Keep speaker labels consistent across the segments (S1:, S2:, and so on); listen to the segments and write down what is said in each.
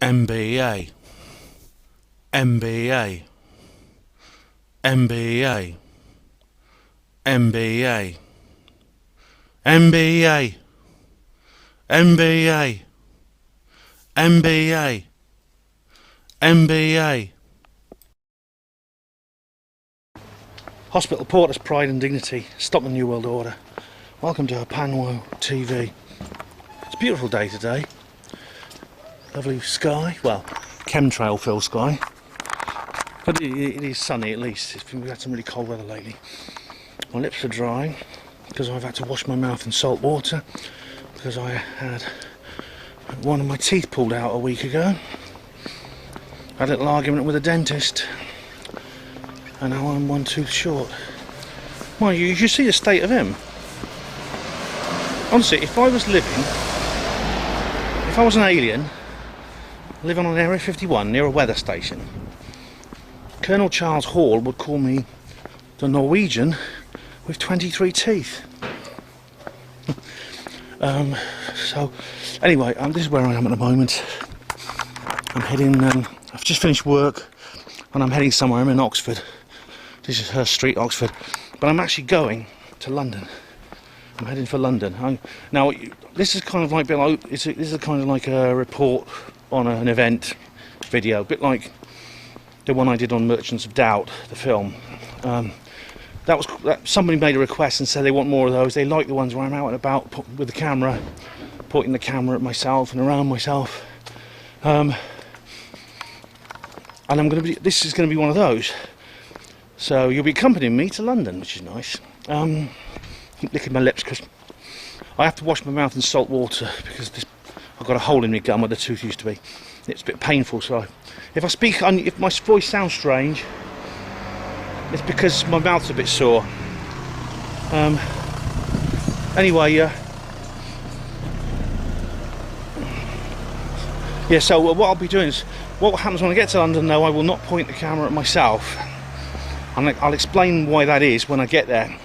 S1: MBA, MBA, MBA, MBA, MBA, MBA, MBA, MBA. Hospital Porter's Pride and Dignity, stop the New World Order. Welcome to HPANWO TV. It's a beautiful day today. Lovely sky, well, chemtrail fill sky. But it is sunny at least. We've had some really cold weather lately. My lips are dry because I've had to wash my mouth in salt water because I had one of my teeth pulled out a week ago. I had a little argument with a dentist and now I'm one tooth short. Well, you should see the state of him. Honestly, if I was an alien living on Area 51 near a weather station, Colonel Charles Hall would call me the Norwegian with 23 teeth. So anyway, this is where I am at the moment. I'm heading, I've just finished work and I'm heading somewhere. I'm in Oxford. This is Hurst Street, Oxford. But I'm actually going to London. I'm heading for London. Now, this is kind of like this is kind of like a report on an event video, a bit like the one I did on Merchants of Doubt, the film. Somebody made a request and said they want more of those. They like the ones where I'm out and about with the camera, pointing the camera at myself and around myself. And this is going to be one of those. So you'll be accompanying me to London, which is nice. Keep licking my lips because I have to wash my mouth in salt water because I've got a hole in my gum where the tooth used to be. It's a bit painful, so if my voice sounds strange, it's because my mouth's a bit sore. Anyway, yeah, so what I'll be doing is, what happens when I get to London though, I will not point the camera at myself. And I'll explain why that is when I get there.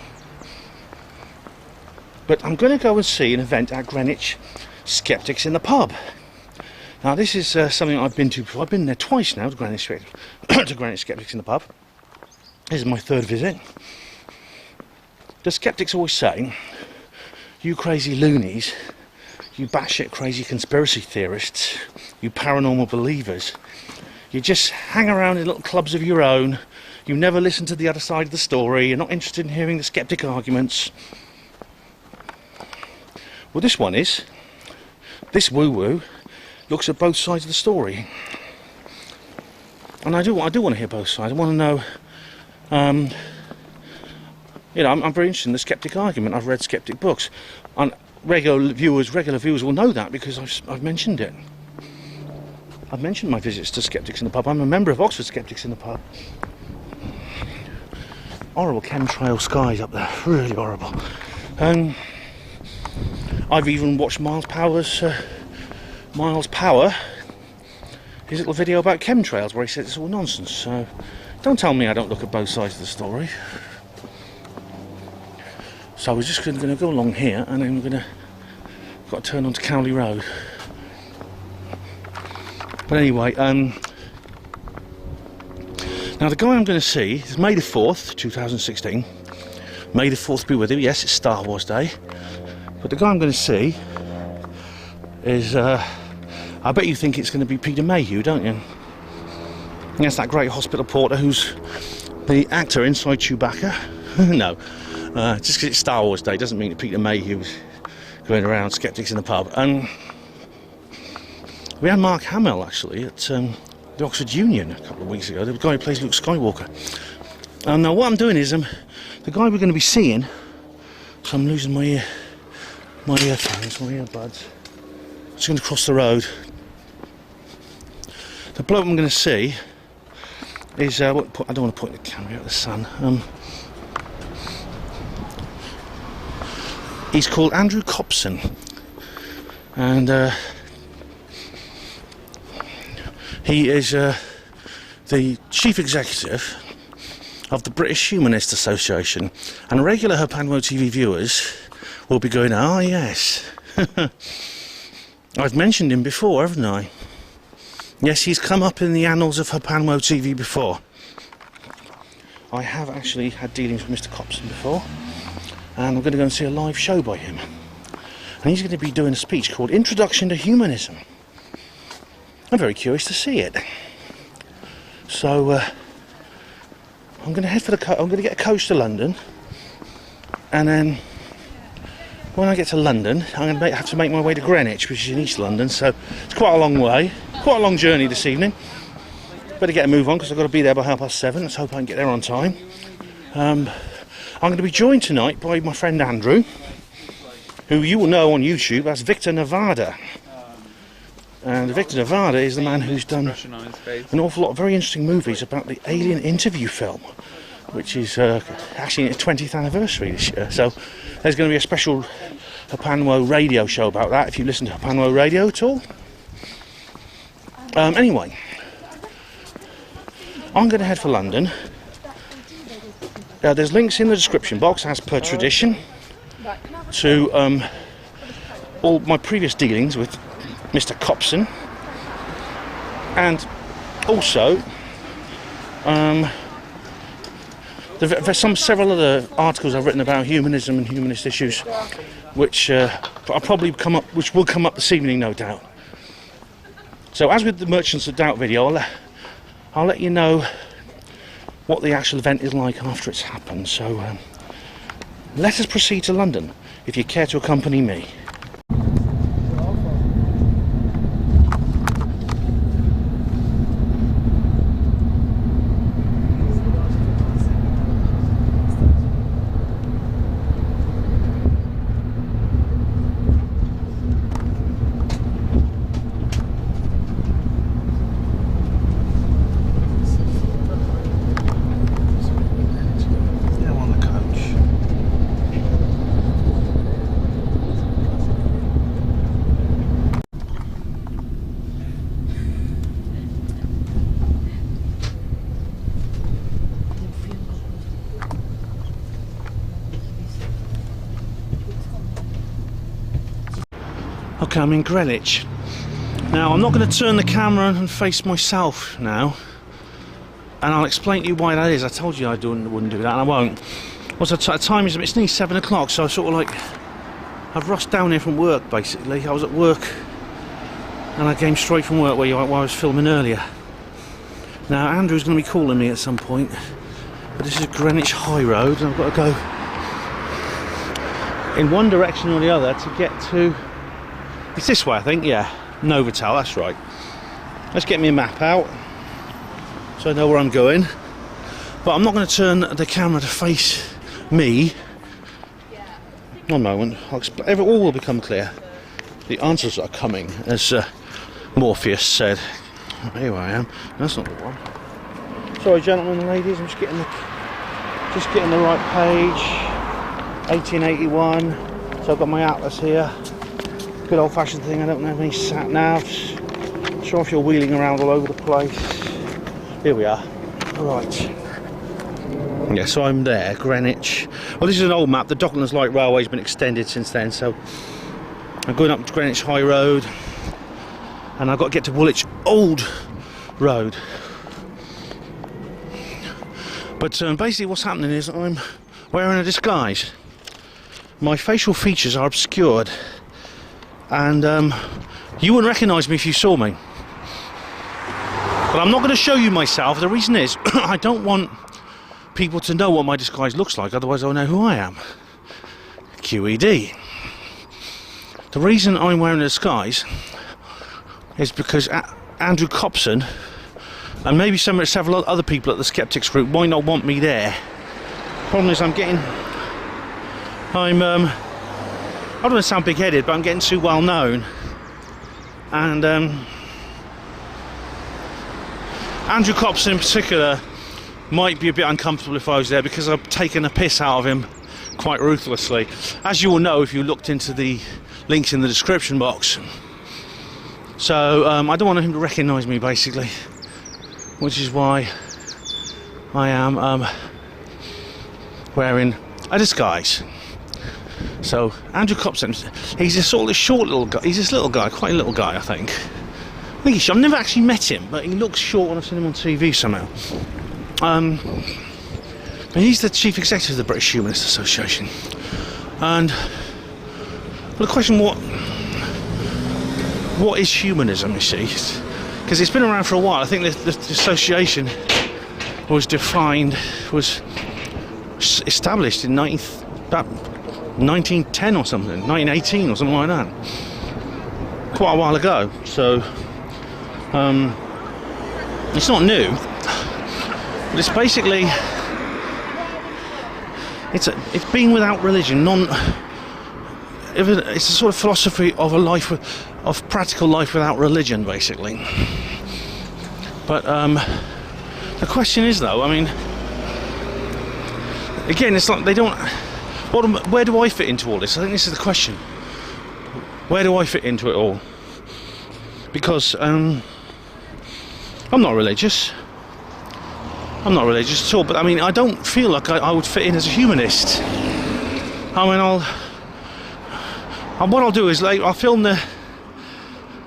S1: But I'm going to go and see an event at Greenwich Skeptics in the pub. Now this is something I've been to before. I've been there twice now to Greenwich Skeptics in the pub. This is my third visit. The skeptics always say, you crazy loonies, you batshit crazy conspiracy theorists, you paranormal believers, you just hang around in little clubs of your own, you never listen to the other side of the story, you're not interested in hearing the skeptic arguments. Well, this one is. This woo-woo looks at both sides of the story. And I do want to hear both sides. I want to know, I'm very interested in the skeptic argument. I've read skeptic books. And regular viewers will know that because I've mentioned it. I've mentioned my visits to Skeptics in the pub. I'm a member of Oxford Skeptics in the pub. Horrible chemtrail skies up there, really horrible. I've even watched Miles Power, his little video about chemtrails where he said it's all nonsense. So don't tell me I don't look at both sides of the story. So we're just going to go along here and then we're got to turn onto Cowley Road. But anyway, now the guy I'm going to see is May the 4th, 2016. May the 4th be with you. Yes, it's Star Wars Day. But the guy I'm going to see is, I bet you think it's going to be Peter Mayhew, don't you? Yes, that great hospital porter who's the actor inside Chewbacca. No, just because it's Star Wars Day doesn't mean that Peter Mayhew's going around Skeptics in the pub. And we had Mark Hamill actually at the Oxford Union a couple of weeks ago. The guy who plays Luke Skywalker. Now what I'm doing is, the guy we're going to be seeing, so I'm losing my earphones, my earbuds. I'm just going to cross the road. The bloke I'm going to see is, I don't want to point the camera out of the sun. He's called Andrew Copson, and he is the chief executive of the British Humanist Association, and regular HPANWO TV viewers will be going, oh yes, I've mentioned him before, haven't I? Yes, he's come up in the annals of HPANWO TV before. I have actually had dealings with Mr Copson before, and I'm going to go and see a live show by him. And he's going to be doing a speech called Introduction to Humanism. I'm very curious to see it. So I'm going to head for I'm going to get a coach to London, and then when I get to London, I'm going to have to make my way to Greenwich, which is in East London. So it's quite a long way, quite a long journey this evening. Better get a move on because I've got to be there by 7:30. Let's hope I can get there on time. I'm going to be joined tonight by my friend Andrew, who you will know on YouTube as Victor Nevada. And Victor Nevada is the man who's done an awful lot of very interesting movies about the Alien interview film, which is actually its 20th anniversary this year. So there's going to be a special HPANWO radio show about that, if you listen to HPANWO radio at all. Anyway, I'm going to head for London. There's links in the description box, as per tradition, to all my previous dealings with Mr Copson, and also there's several other articles I've written about humanism and humanist issues, which which will come up this evening, no doubt. So, as with the Merchants of Doubt video, I'll let you know what the actual event is like after it's happened. So, let us proceed to London, if you care to accompany me. Okay, I'm in Greenwich. Now, I'm not going to turn the camera and face myself now, and I'll explain to you why that is. I told you I wouldn't do that, and I won't. Also, the time is, it's nearly 7 o'clock, so I sort of like, I've rushed down here from work basically. I was at work, and I came straight from work where I was filming earlier. Now, Andrew's going to be calling me at some point, but this is Greenwich High Road, and I've got to go in one direction or the other to get to. It's this way, I think, yeah. Novotel, that's right. Let's get me a map out so I know where I'm going. But I'm not going to turn the camera to face me. One moment, all will become clear. The answers are coming, as Morpheus said. Here I am. That's not the one. Sorry, gentlemen and ladies, I'm just getting the right page. 1881. So I've got my atlas here. Good old-fashioned thing. I don't have any sat navs. Not sure if you're wheeling around all over the place. Here we are. Right. Yeah, so I'm there, Greenwich. Well, this is an old map. The Docklands Light Railway's been extended since then, so I'm going up to Greenwich High Road, and I've got to get to Woolwich Old Road. But basically what's happening is I'm wearing a disguise. My facial features are obscured, and you wouldn't recognise me if you saw me. But I'm not going to show you myself. The reason is I don't want people to know what my disguise looks like, otherwise they'll know who I am. QED. The reason I'm wearing a disguise is because Andrew Copson and maybe several other people at the Skeptics group might not want me there. Problem is I don't want to sound big-headed, but I'm getting too well known, and Andrew Copson in particular might be a bit uncomfortable if I was there, because I've taken a piss out of him quite ruthlessly, as you will know if you looked into the links in the description box. So I don't want him to recognise me basically, which is why I am wearing a disguise. So Andrew Copson, he's a sort of short little guy. He's this little guy, quite a little guy, I think. think I've never actually met him, but he looks short when I've seen him on TV somehow. And he's the chief executive of the British Humanist Association. And the question, what is humanism, you see? Because it's been around for a while. I think the association was established in 1910 or something, 1918 or something like that. Quite a while ago. So it's not new, but it's basically it's being without religion. It's a sort of philosophy of a life of practical life without religion, basically. But the question is, though, I mean, again, it's like they don't. Where do I fit into all this? I think this is the question. Where do I fit into it all? Because I'm not religious. I'm not religious at all. But I mean, I don't feel like I would fit in as a humanist. I mean, what I'll do is, like, I'll film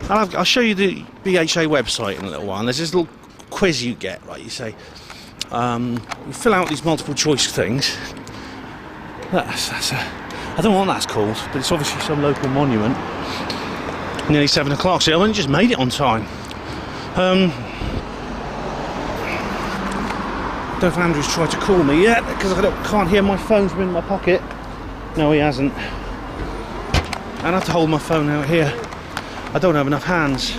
S1: I'll show you the BHA website in a little while. And there's this little quiz you get, right? You say, you fill out these multiple choice things. I don't know what that's called, but it's obviously some local monument. Nearly 7 o'clock, so I only just made it on time. Don't know if Andrew's tried to call me yet, because I can't hear my phone's been in my pocket. No, he hasn't. I have to hold my phone out here. I don't have enough hands.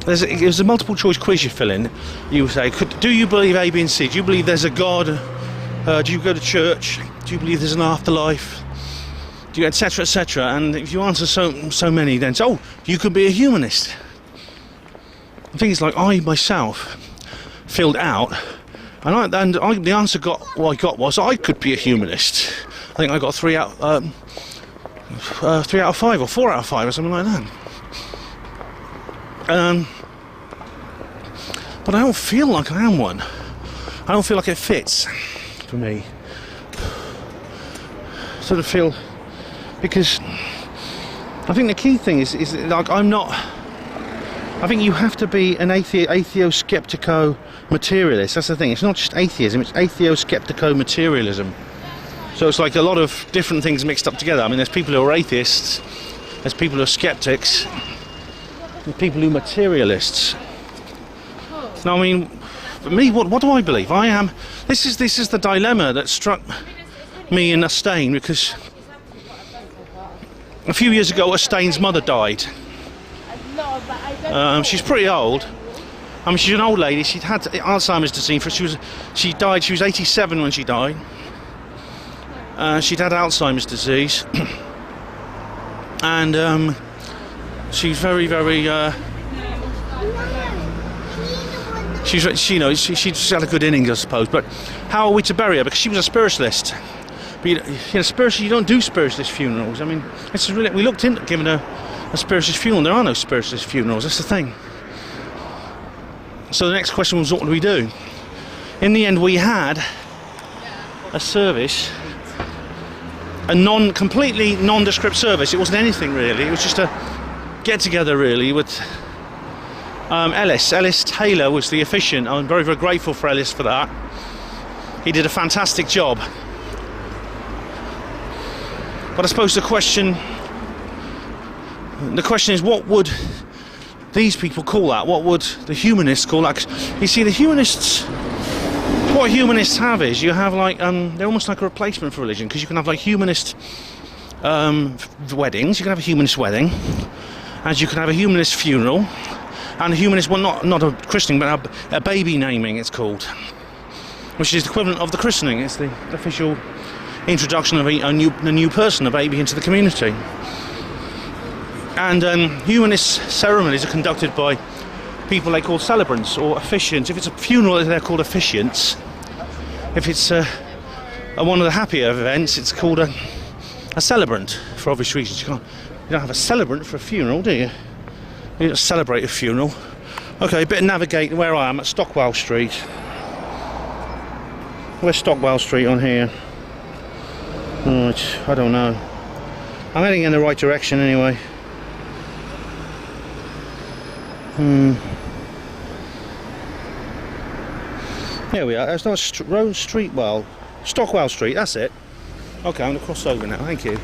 S1: There's a multiple choice quiz you fill in. You say, do you believe A, B and C? Do you believe there's a God? Do you go to church? Do you believe there's an afterlife? Do you, etc, etc? And if you answer so many, then you could be a humanist. The thing is, like, I myself filled out, and the answer I got was I could be a humanist. I think I got 3 out of 5 or 4 out of 5 or something like that. But I don't feel like I am one. I don't feel like it fits for me. Sort of feel, because I think the key thing is like, I'm not. I think you have to be an atheo-skeptico-materialist. That's the thing. It's not just atheism. It's atheo-skeptico-materialism. So it's like a lot of different things mixed up together. I mean, there's people who are atheists. There's people who are skeptics. People who are materialists. Now, I mean, for me, what do I believe? I am. This is the dilemma that struck me in Ustane, because a few years ago, Ustane's mother died. She's pretty old. I mean, she's an old lady. She'd had Alzheimer's disease. She died. She was 87 when she died. She'd had Alzheimer's disease, and she's very, very. She's had a good innings, I suppose. But how are we to bury her? Because she was a spiritualist. But spiritual, you don't do spiritualist funerals. I mean, we looked into giving her a spiritualist funeral. There are no spiritualist funerals. That's the thing. So the next question was, what do we do? In the end, we had a service, a completely nondescript service. It wasn't anything really. It was just a get-together, really, with Ellis Taylor was the officiant. I'm very, very grateful for Ellis for that. He did a fantastic job. But I suppose the question is, what would these people call that? What would the humanists call that? 'Cause you see, what humanists have is, you have like, they're almost like a replacement for religion, because you can have like humanist weddings. You can have a humanist wedding, and you can have a humanist funeral, and a humanist, well, not a christening, but a baby naming, it's called, which is the equivalent of the christening. It's the official introduction of a new person, a baby, into the community. And humanist ceremonies are conducted by people they call celebrants or officiants. If it's a funeral, they're called officiants. If it's one of the happier events, it's called a celebrant, for obvious reasons. You don't have a celebrant for a funeral, do you? You don't celebrate a funeral. Okay, a bit of navigating where I am at Stockwell Street. Where's Stockwell Street on here? Oh, I don't know. I'm heading in the right direction anyway. Here we are. There's no Stockwell Street, that's it. Okay, I'm going to cross over now, thank you.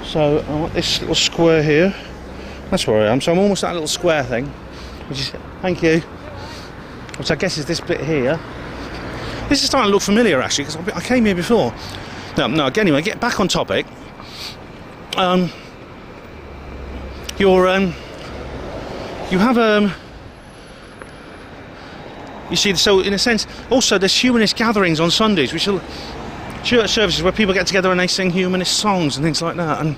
S1: So I want this little square here. That's where I am. So I'm almost at that little square thing, which is, thank you, which I guess is this bit here. This is starting to look familiar actually, because I came here before. No, anyway, get back on topic. You see, so in a sense, also there's humanist gatherings on Sundays, which are church services where people get together and they sing humanist songs and things like that. And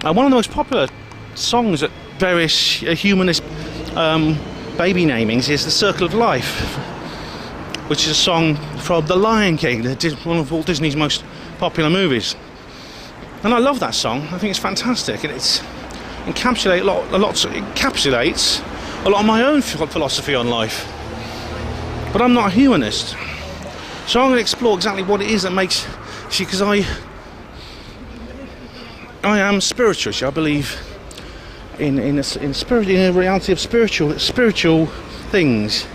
S1: one of the most popular songs at various humanist baby namings is "The Circle of Life," which is a song from The Lion King, one of Walt Disney's most popular movies. And I love that song. I think it's fantastic, and it encapsulates a lot of my own philosophy on life. But I'm not a humanist, so I'm going to explore exactly what it is that makes. See, because I am spiritual. See, I believe in spirit, in a reality of spiritual things,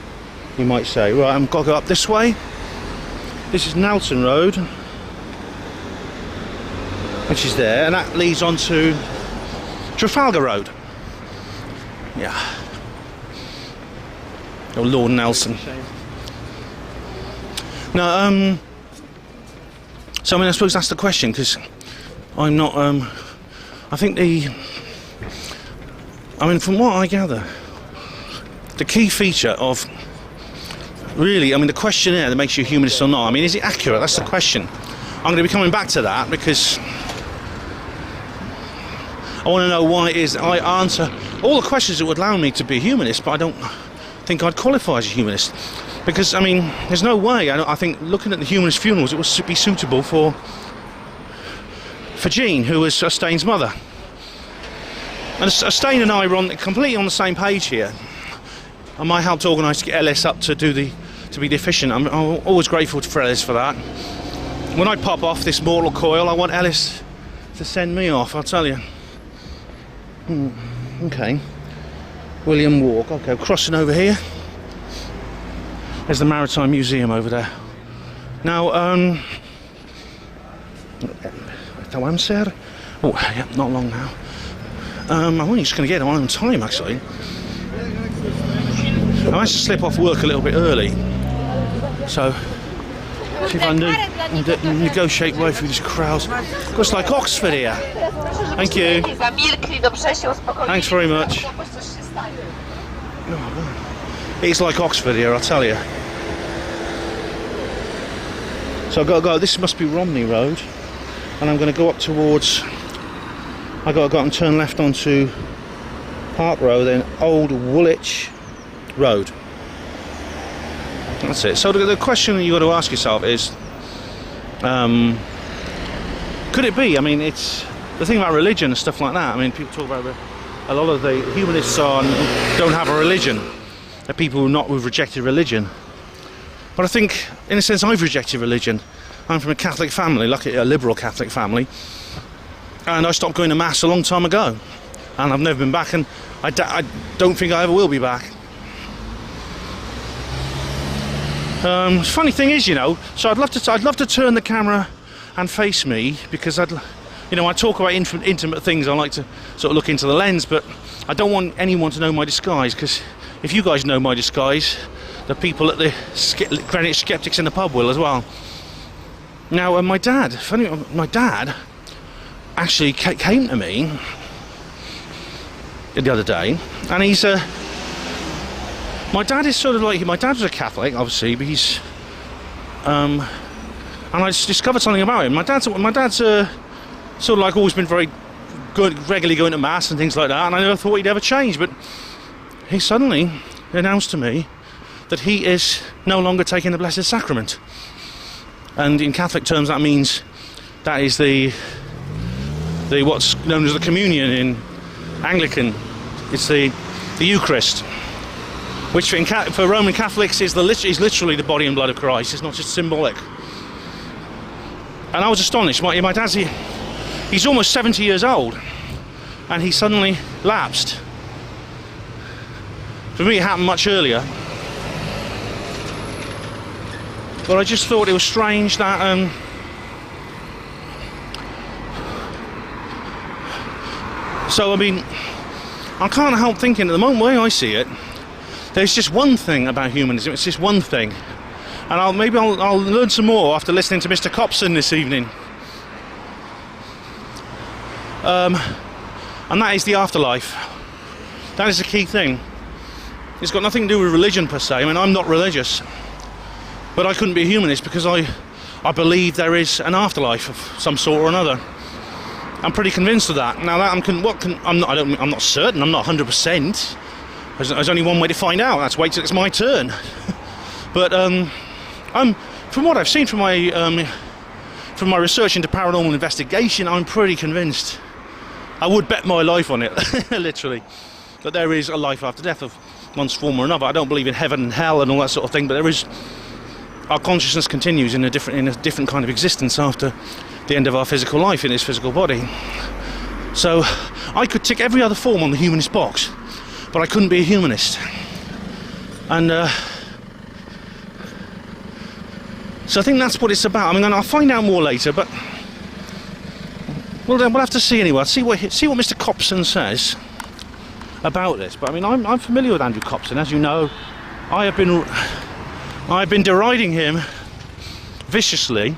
S1: you might say. Right, I've got to go up this way. This is Nelson Road, which is there, and that leads on to Trafalgar Road. Yeah. Oh, Lord Nelson. No, so I mean, I suppose that's the question, because I'm not, I think from what I gather, the key feature of, really, I mean, the questionnaire that makes you a humanist or not, I mean, is it accurate? That's the question. I'm going to be coming back to that, because I want to know why it is I answer all the questions that would allow me to be a humanist, but I don't think I'd qualify as a humanist. Because, I mean, there's no way, I think, looking at the humanist funerals, it would be suitable for Jean, who was Stain's mother. And Stain and I were completely on the same page here. And I helped organise to get Ellis up to be the officiant. I'm always grateful for Ellis for that. When I pop off this mortal coil, I want Ellis to send me off, I'll tell you. Okay. William Walk. Okay, crossing over here. There's the Maritime Museum over there. Now, sir. Oh, yeah, not long now. I'm only just going to get on time, actually. I managed to slip off work a little bit early, so see if I can negotiate way through these crowds. Looks like Oxford here. Thank you. Thanks very much. It's like Oxford here, I'll tell you. So I've got to go, this must be Romney Road, and I'm going to go up towards, I've got to go up and turn left onto Park Road, then Old Woolwich Road. That's it. So the question that you've got to ask yourself is, could it be, I mean, it's the thing about religion and stuff like that. I mean, people talk about a lot of the humanists don't have a religion. They're people who've rejected religion. But I think, in a sense, I've rejected religion. I'm from a Catholic family, lucky a liberal Catholic family, and I stopped going to Mass a long time ago, and I've never been back, and I don't think I ever will be back. Funny thing is, you know, so I'd love to turn the camera and face me, because I talk about intimate things. I like to sort of look into the lens, but I don't want anyone to know my disguise, because if you guys know my disguise, the people at the Greenwich Skeptics in the pub will as well. Now, my dad actually came to me the other day, and he's my dad is sort of like, my dad was a Catholic, obviously, but he's and I just discovered something about him. My dad's sort of like always been very good, regularly going to Mass and things like that, and I never thought he'd ever change, but he suddenly announced to me that he is no longer taking the Blessed Sacrament. And in Catholic terms, that means that is the what's known as the communion in Anglican. It's the Eucharist, which for Roman Catholics is literally the body and blood of Christ. It's not just symbolic. And I was astonished. My dad's, he's almost 70 years old, and he suddenly lapsed. For me, it happened much earlier. But I just thought it was strange that so I mean, I can't help thinking at the moment, the way I see it, there's just one thing about humanism. It's just one thing, and maybe I'll learn some more after listening to Mr Copson this evening. And that is the afterlife. That is the key thing. It's got nothing to do with religion per se. I mean, I'm not religious, but I couldn't be a humanist because I believe there is an afterlife of some sort or another. I'm pretty convinced of that. Now that I'm not certain. I'm not 100%. There's only one way to find out. That's wait till it's my turn. But from what I've seen from my research into paranormal investigation, I'm pretty convinced. I would bet my life on it, literally, that there is a life after death of one form or another. I don't believe in heaven and hell and all that sort of thing, but there is. Our consciousness continues in a different kind of existence after the end of our physical life in this physical body. So I could tick every other form on the humanist box, but I couldn't be a humanist. And so I think that's what it's about. I mean, I'll find out more later, but we'll have to see anyway. See what Mr Copson says about this. But I mean, I'm familiar with Andrew Copson, as you know. I've been deriding him viciously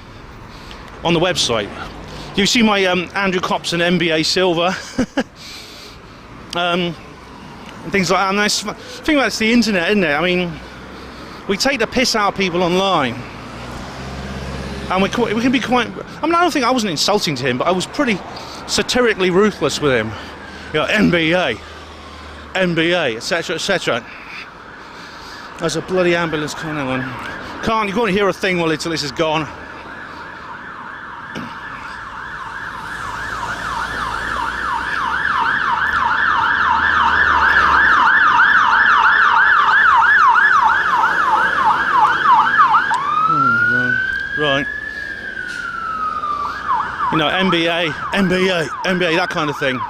S1: on the website. You see my Andrew Copson MBA Silver, things like that. And the thing about it's the internet, isn't it? I mean, we take the piss out of people online, and we can be quite. I mean, I don't think I wasn't insulting to him, but I was pretty satirically ruthless with him. You know, NBA, etc., etc. There's a bloody ambulance coming on. You can't hear a thing until this is gone. Right. You know, NBA, that kind of thing.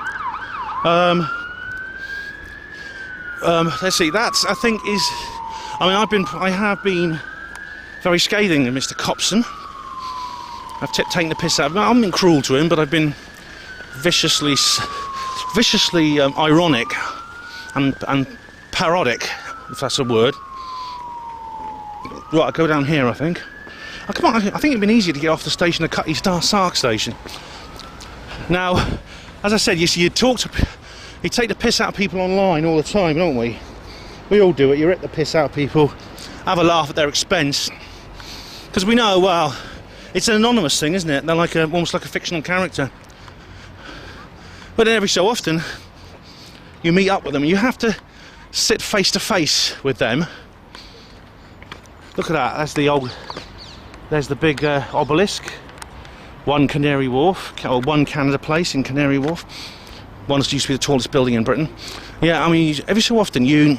S1: Let's see. That's, I think, is. I mean, I have been very scathing of Mr Copson. I've taken the piss out of him. I haven't been cruel to him, but I've been viciously ironic and parodic, if that's a word. Right, I'll go down here, I think. Oh, come on, I think it'd been easier to get off the station at Cutty Sark station. Now, as I said, you see, you take the piss out of people online all the time, don't we? We all do it. You rip the piss out of people, have a laugh at their expense, because we know, well, it's an anonymous thing, isn't it? They're like almost like a fictional character. But then every so often, you meet up with them, and you have to sit face to face with them. Look at that. That's the old. There's the big obelisk. One Canary Wharf, or One Canada Place in Canary Wharf. One used to be the tallest building in Britain. Yeah, I mean, every so often you.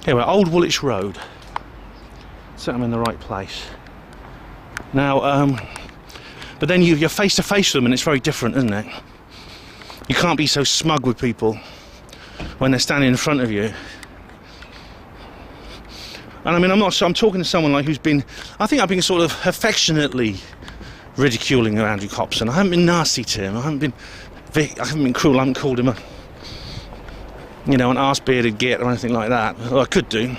S1: Here we're Old Woolwich Road. So I'm in the right place. Now, but then you're face to face with them, and it's very different, isn't it? You can't be so smug with people when they're standing in front of you. And I mean, I'm talking to someone like who's been. I think I've been sort of affectionately ridiculing Andrew Copson. I haven't been nasty to him. I haven't been cruel. I haven't called him an arse-bearded git or anything like that. Well, I could do.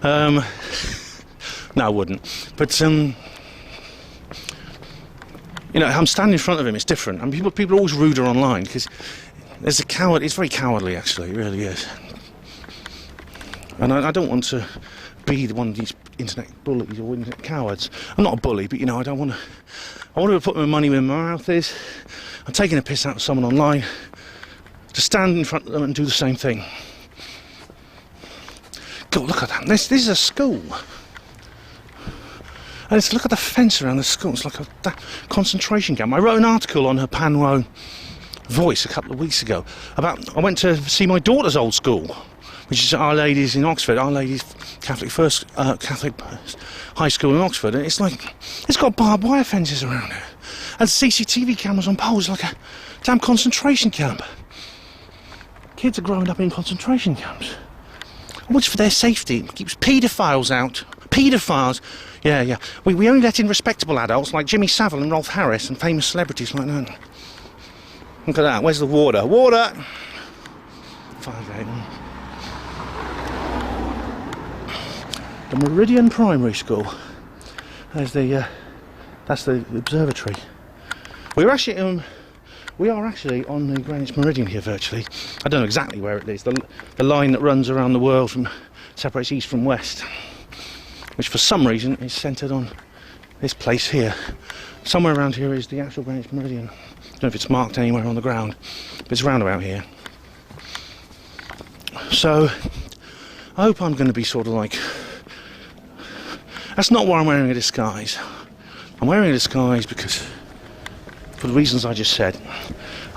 S1: No, I wouldn't. But I'm standing in front of him. It's different. And people are always ruder online because there's a coward. It's very cowardly, actually. It really is. And I don't want to be one of these internet bullies or internet cowards. I'm not a bully, but I don't want to. I want to put my money where my mouth is. I'm taking a piss out of someone online to stand in front of them and do the same thing. God, look at that. This is a school. And look at the fence around the school. It's like a concentration camp. I wrote an article on HPANWO Voice a couple of weeks ago about. I went to see my daughter's old school. which is Our Lady's in Oxford, Our Lady's Catholic High School in Oxford, and it's like, it's got barbed wire fences around it, and CCTV cameras on poles like a damn concentration camp. Kids are growing up in concentration camps. What's for their safety? It keeps paedophiles out. Paedophiles. Yeah. We only let in respectable adults like Jimmy Savile and Rolf Harris and famous celebrities like that. Look at that. Where's the water? Water! 5-8. The Meridian Primary School. There's the that's the observatory. We are actually on the Greenwich Meridian here virtually. I don't know exactly where it is. The line that runs around the world separates east from west, which for some reason is centred on this place here. Somewhere around here is the actual Greenwich Meridian. I don't know if it's marked anywhere on the ground, but it's around about here. So I hope I'm going to be sort of like, that's not why I'm wearing a disguise. I'm wearing a disguise because, for the reasons I just said.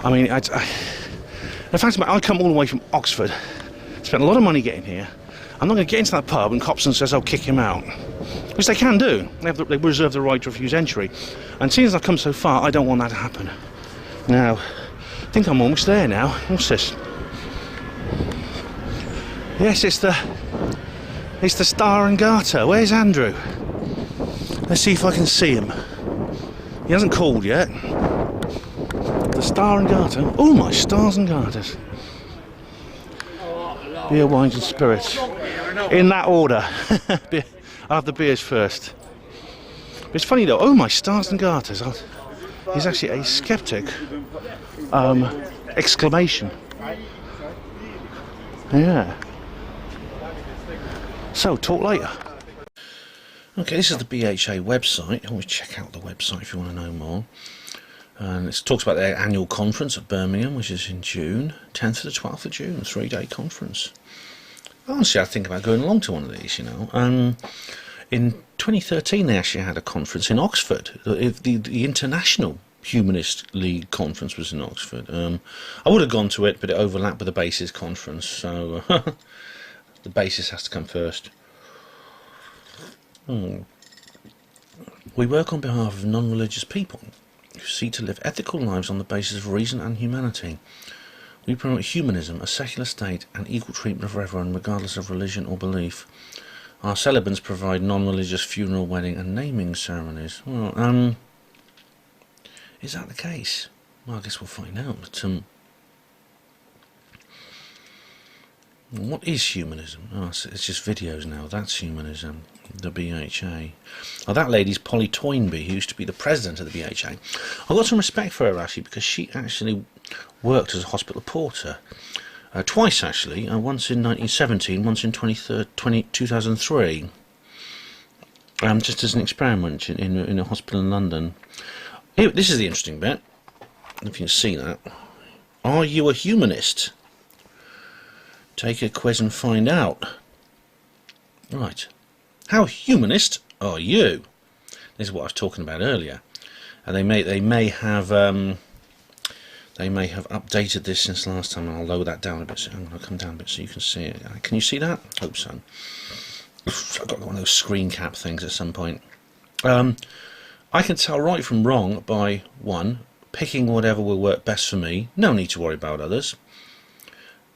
S1: I mean, the fact of I come all the way from Oxford, spent a lot of money getting here. I'm not going to get into that pub and Copson says I'll kick him out, which they can do. They reserve the right to refuse entry. And seeing as I've come so far, I don't want that to happen. Now, I think I'm almost there now. What's this? Yes, it's the Star and Garter. Where's Andrew? Let's see if I can see him. He hasn't called yet. The Star and Garter. Oh, my stars and garters. Beer, wines and spirits. In that order. I'll have the beers first. But it's funny though. Oh, my stars and garters. He's actually a skeptic. Exclamation. Yeah. So, talk later. Okay, this is the BHA website. Always check out the website if you want to know more. And it talks about their annual conference at Birmingham, which is in June, 10th to the 12th of June, 3-day conference. Honestly, I think about going along to one of these, you know. In 2013, they actually had a conference in Oxford. The International Humanist League conference was in Oxford. I would have gone to it, but it overlapped with the BASIS conference, so the BASIS has to come first. We work on behalf of non-religious people who seek to live ethical lives on the basis of reason and humanity. We promote humanism, a secular state, and equal treatment of everyone, regardless of religion or belief. Our celebrants provide non-religious funeral, wedding, and naming ceremonies. Well, is that the case? Well, I guess we'll find out. But, what is humanism? Oh, it's just videos now. That's humanism. The BHA. Oh, that lady's Polly Toynbee, who used to be the president of the BHA. I've got some respect for her, actually, because she actually worked as a hospital porter. Twice, actually. Once in 1917, once in 2003. Just as an experiment in a hospital in London. Here, this is the interesting bit. If you can see that. Are you a humanist? Take a quiz and find out. Right. How humanist are you? This is what I was talking about earlier. And they may have updated this since last time. And I'll lower that down a bit. So I'm going to come down a bit so you can see it. Can you see that? Hope so. I've got one of those screen cap things at some point. I can tell right from wrong by 1, picking whatever will work best for me. No need to worry about others.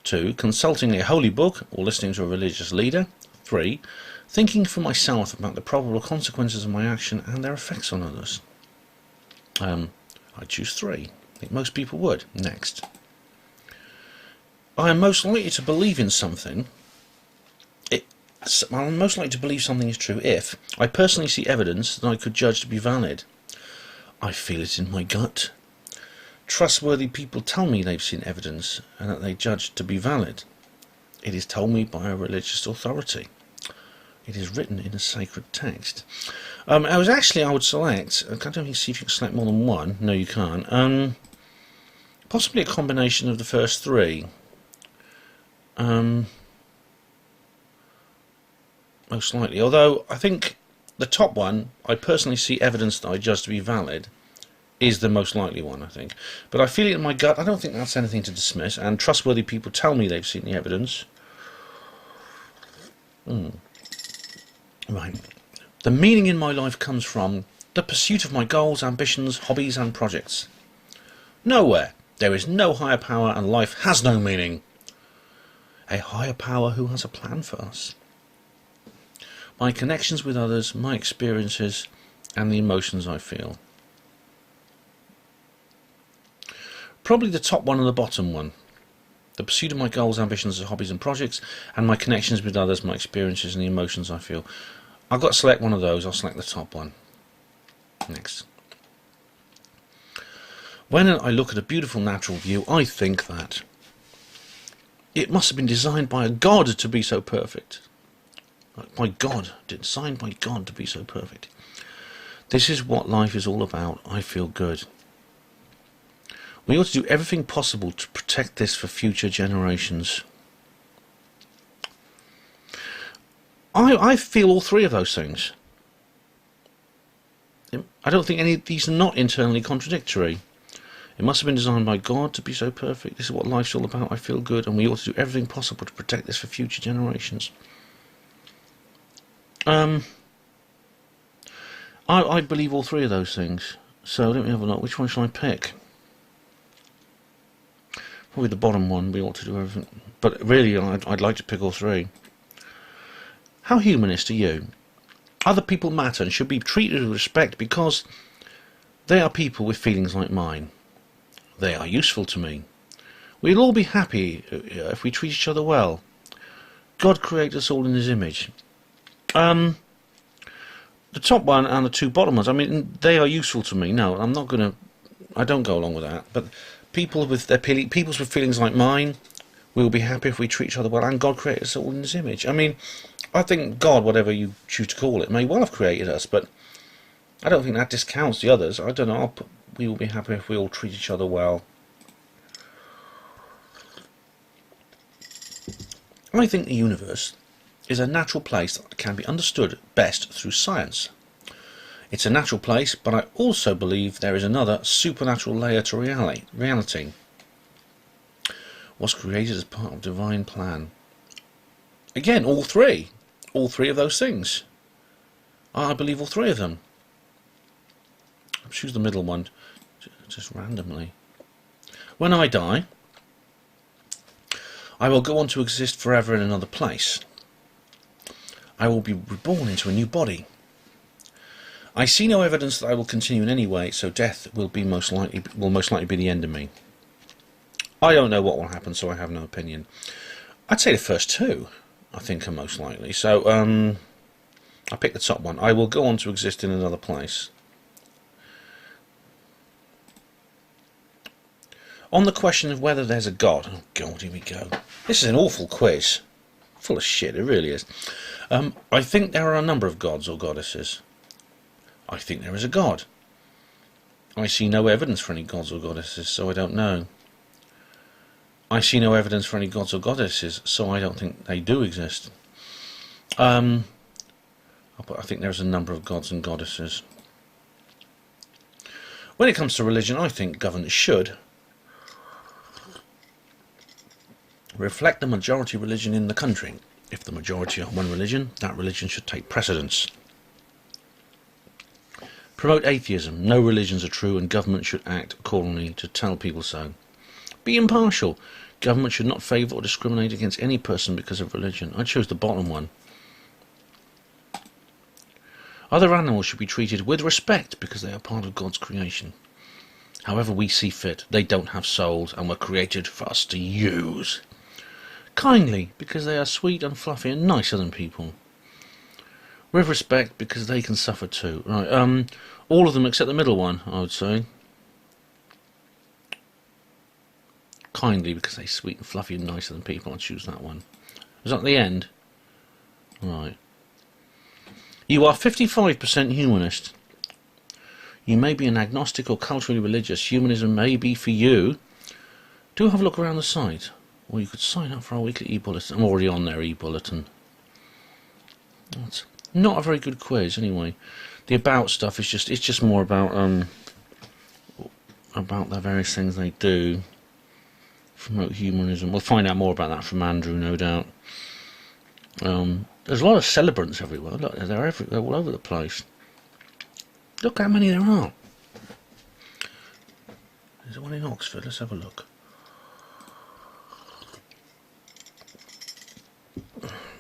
S1: 2, consulting a holy book or listening to a religious leader. 3, thinking for myself about the probable consequences of my action and their effects on others. I choose 3. I think most people would. Next. I am most likely to believe in something. I'm most likely to believe something is true if I personally see evidence that I could judge to be valid. I feel it in my gut. Trustworthy people tell me they've seen evidence and that they judge to be valid. It is told me by a religious authority. It is written in a sacred text. I would select, I don't see if you can select more than one. No, you can't. Possibly a combination of the first 3. Most likely. Although, I think the top one, I personally see evidence that I judge to be valid, is the most likely one, I think. But I feel it in my gut. I don't think that's anything to dismiss. And trustworthy people tell me they've seen the evidence. Right. The meaning in my life comes from the pursuit of my goals, ambitions, hobbies and projects. Nowhere. There is no higher power and life has no meaning. A higher power who has a plan for us. My connections with others, my experiences and the emotions I feel. Probably the top one and the bottom one. The pursuit of my goals, ambitions, hobbies and projects, and my connections with others, my experiences and the emotions I feel. I've got to select one of those. I'll select the top one. Next. When I look at a beautiful natural view, I think that it must have been designed by a god to be so perfect. By God, designed by God to be so perfect. This is what life is all about. I feel good. We ought to do everything possible to protect this for future generations. I feel all three of those things. I don't think any of these are not internally contradictory. It must have been designed by God to be so perfect. This is what life's all about. I feel good, and we ought to do everything possible to protect this for future generations. I believe all three of those things. So let me have a look. Which one shall I pick? Probably the bottom one. We ought to do everything. But really, I'd like to pick all three. How humanist are you? Other people matter and should be treated with respect because they are people with feelings like mine. They are useful to me. We'll all be happy if we treat each other well. God created us all in his image. The top one and the two bottom ones, I mean, they are useful to me. No, I don't go along with that. But people with peoples with feelings like mine, we'll be happy if we treat each other well, and God created us all in his image. I mean, I think God, whatever you choose to call it, may well have created us, but I don't think that discounts the others. I don't know, we will be happy if we all treat each other well. I think the universe is a natural place that can be understood best through science. It's a natural place, but I also believe there is another supernatural layer to reality. Was created as part of divine plan. Again, all three of those things. I believe all three of them. I'll choose the middle one, just randomly. When I die, I will go on to exist forever in another place. I will be reborn into a new body. I see no evidence that I will continue in any way, so death will most likely be the end of me. I don't know what will happen, so I have no opinion. I'd say the first two, I think, are most likely. So, I pick the top one. I will go on to exist in another place. On the question of whether there's a God... Oh, God, here we go. This is an awful quiz. Full of shit, it really is. I think there are a number of gods or goddesses. I think there is a God. I see no evidence for any gods or goddesses, so I don't know. I see no evidence for any gods or goddesses, so I don't think they do exist. I think there's a number of gods and goddesses. When it comes to religion, I think governments should reflect the majority religion in the country. If the majority are one religion, that religion should take precedence. Promote atheism. No religions are true and government should act accordingly to tell people so. Be impartial. Government should not favour or discriminate against any person because of religion. I chose the bottom one. Other animals should be treated with respect because they are part of God's creation. However we see fit, they don't have souls and were created for us to use. Kindly, because they are sweet and fluffy and nicer than people. With respect, because they can suffer too. Right, all of them except the middle one, I would say. Kindly, because they're sweet and fluffy and nicer than people. I'd choose that one. Is that the end? Right. You are 55% humanist. You may be an agnostic or culturally religious. Humanism may be for you. Do have a look around the site. Or you could sign up for our weekly e-bulletin. I'm already on their e-bulletin. That's not a very good quiz, anyway. The about stuff is just more about the various things they do. Promote humanism. We'll find out more about that from Andrew, no doubt. There's a lot of celebrants everywhere. Look, they're all over the place. Look how many there are. There's one in Oxford. Let's have a look.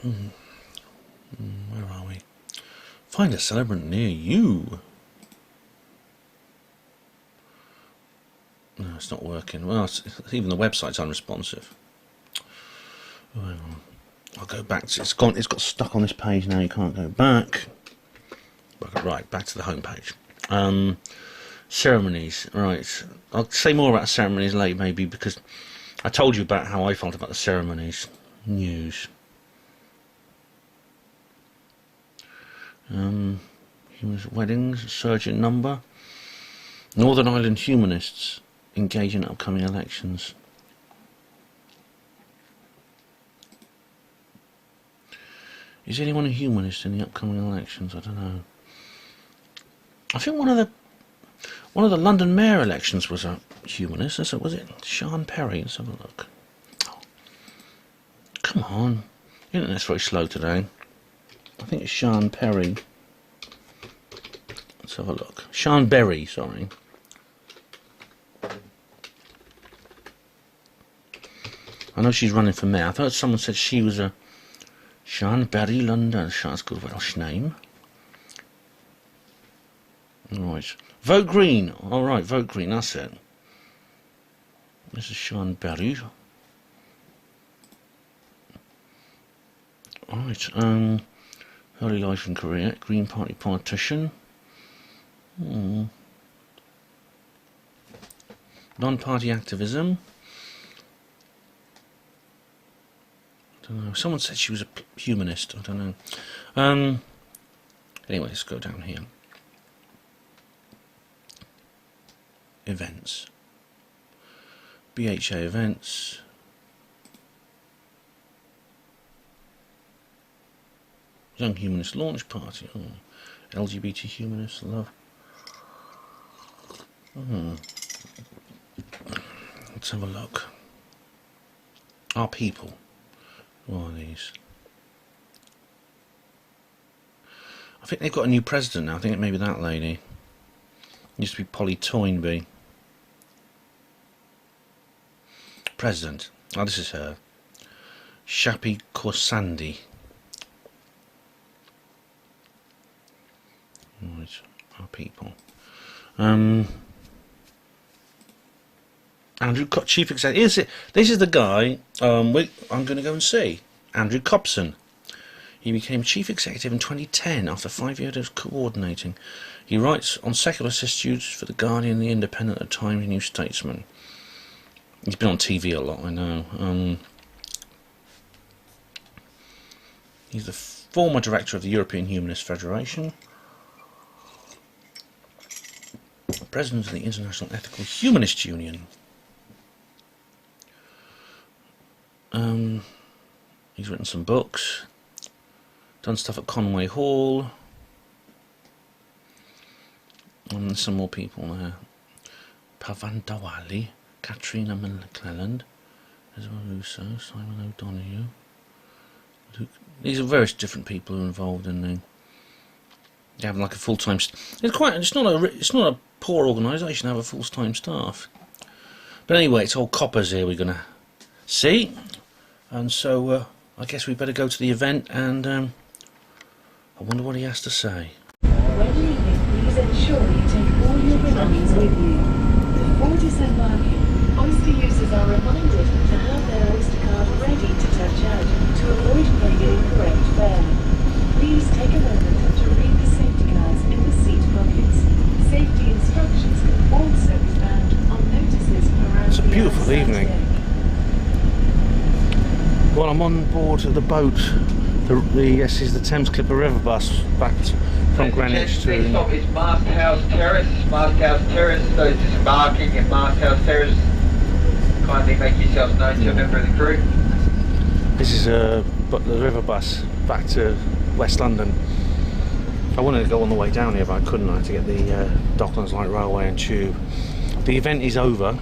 S1: Where are we? Find a celebrant near you. No, it's not working. Well, even the website's unresponsive. Oh, hang on. I'll go back to it's got stuck on this page now. You can't go back. Right, back to the home page. Ceremonies. Right, I'll say more about ceremonies later, maybe, because I told you about how I felt about the ceremonies. News. Humanist weddings, surge in number. Northern Ireland humanists engage in upcoming elections. Is anyone a humanist in the upcoming elections? I don't know. I think one of the London mayor elections was a humanist. Was it Sean Perry? Let's have a look. Oh, come on, the internet's very slow today. I think it's Sean Perry. Let's have a look. Sean Berry, sorry. I know she's running for mayor. I thought someone said she was a Sean Berry London. That's a good Welsh name. Right. Vote Green. Alright, Vote Green, that's it. This is Sean Berry. Alright, early life and career, Green Party politician. Non-party activism. I don't know. Someone said she was a humanist. I don't know. Anyway, let's go down here. Events. BHA events. Young Humanist Launch Party. Oh. LGBT Humanists Love. Let's have a look. Our People. What are these? I think they've got a new president now. I think it may be that lady. Used to be Polly Toynbee. President. Oh, this is her. Shapi Khorsandi. Right, Our People. Andrew Chief Executive. This is the guy I'm going to go and see. Andrew Copson. He became Chief Executive in 2010 after 5 years of coordinating. He writes on secular issues for The Guardian, The Independent, The Times, New Statesman. He's been on TV a lot, I know. He's the former director of the European Humanist Federation. President of the International Ethical Humanist Union. He's written some books. Done stuff at Conway Hall. And there's some more people there. Pavan Dawali, Katrina McClelland, Ezra Russo, Simon O'Donoghue. Luke. These are various different people who are involved in the. They have like a full-time. It's not a poor organisation to have a full-time staff. But anyway, it's all coppers here. We're gonna see, and so I guess we better go to the event and. I wonder what he has to say.
S2: When leaving, please ensure you take all your belongings with you. Before disembarking, oyster users are reminded to have their oyster card ready to touch out to avoid paying an incorrect fare. Please take a moment to read the safety cards in the seat pockets. Safety instructions can also be found on notices around.
S1: It's a beautiful evening. Well, I'm on board the boat. This is the Thames Clipper River bus back from Greenwich to.
S3: Next stop is Masthouse Terrace. Masthouse Terrace. Those disembarking at Masthouse Terrace, kindly make yourselves known to a member of the crew.
S1: This is the river bus back to West London. I wanted to go on the way down here, but I couldn't. I had to get the Docklands Light Railway and tube. The event is over.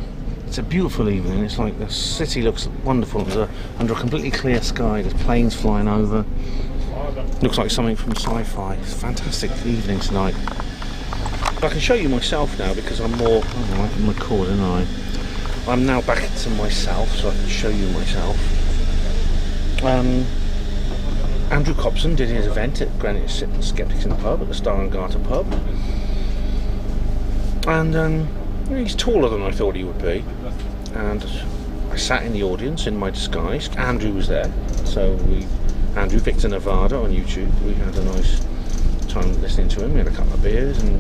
S1: It's a beautiful evening. It's like the city looks wonderful. It's under a completely clear sky. There's planes flying over. Looks like something from sci-fi. It's a fantastic evening tonight. I can show you myself now because I'm more... Oh, I can record, and I'm now back to myself, so I can show you myself. Andrew Copson did his event at Greenwich Skeptics in the pub, at the Star and Garter pub. And he's taller than I thought he would be. And I sat in the audience in my disguise. Andrew was there, so Andrew, Victor Nevada on YouTube, we had a nice time listening to him. We had a couple of beers and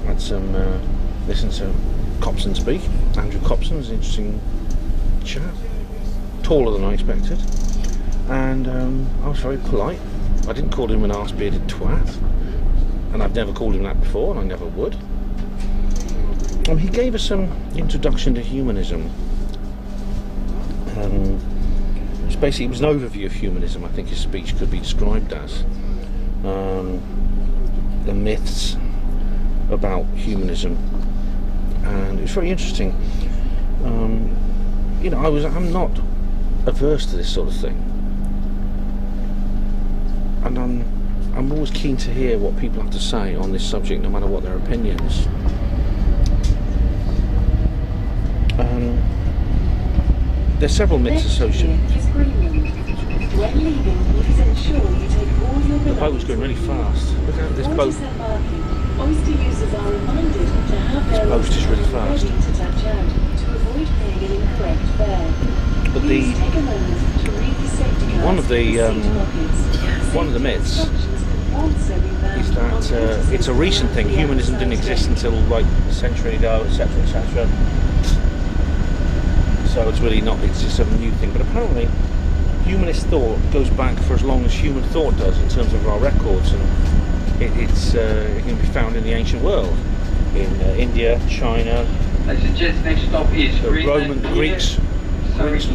S1: had some listen to Copson speak. Andrew Copson was an interesting chap, taller than I expected, and I was very polite. I didn't call him an arse-bearded twat, and I've never called him that before, and I never would. He gave us some introduction to humanism. It was an overview of humanism, I think his speech could be described as. The myths about humanism, and it's very interesting. You know, I'm not averse to this sort of thing, and I'm always keen to hear what people have to say on this subject, no matter what their opinions. There's several myths associated. The boat was going really fast. Look at this boat. This boat is really fast. But one of the myths is that it's a recent thing. Humanism didn't exist until like a century ago, etc., etc. So it's really not, it's just a new thing. But apparently humanist thought goes back for as long as human thought does in terms of our records, and it can be found in the ancient world, in India, China.
S3: I suggest next stop is
S1: the Roman, Greeks and Romans.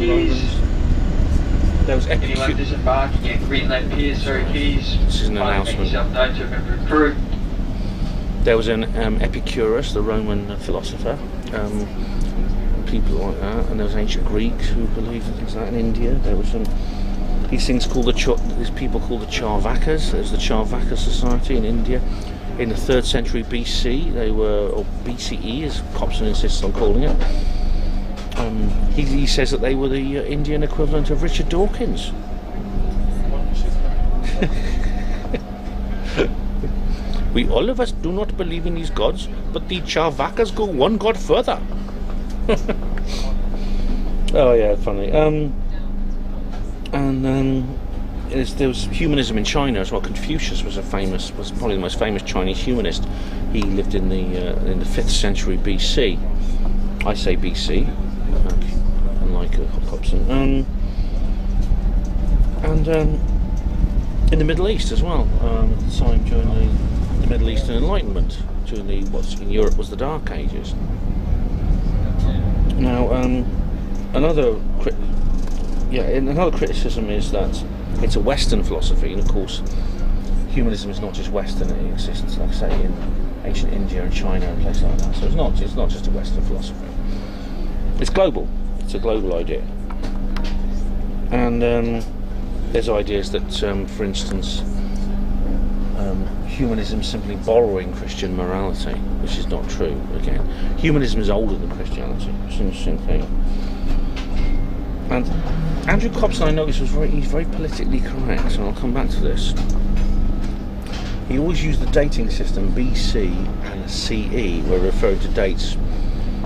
S1: There was
S3: anyone disembarking at Greenland Pier, Keys.
S1: This is an announcement.
S3: Known to a member of the crew.
S1: There was an Epicurus, the Roman philosopher. People like that, and there was ancient Greeks who believed in things like that. In India, there was these things called these people called the Charvakas. There's the Charvaka Society in India. In the 3rd century BC, they were, or BCE, as Copson insists on calling it. He says that they were the Indian equivalent of Richard Dawkins. We all of us do not believe in these gods, but the Charvakas go one god further. Oh yeah, funny. There was humanism in China as well. Confucius was probably the most famous Chinese humanist. He lived in the 5th century BC. I say BC, unlike Copson. And in the Middle East as well. At the time during the Middle Eastern Enlightenment, during what in Europe was the Dark Ages. Now, another criticism is that it's a Western philosophy, and of course, humanism is not just Western. It exists, like I say, in ancient India and China and places like that. So it's not just a Western philosophy. It's global. It's a global idea. And there's ideas that, for instance, humanism is simply borrowing Christian morality, which is not true. Again, humanism is older than Christianity. It's an interesting thing. And Andrew Copson, I noticed, he's very politically correct, so I'll come back to this. He always used the dating system BC and CE, where referring to dates,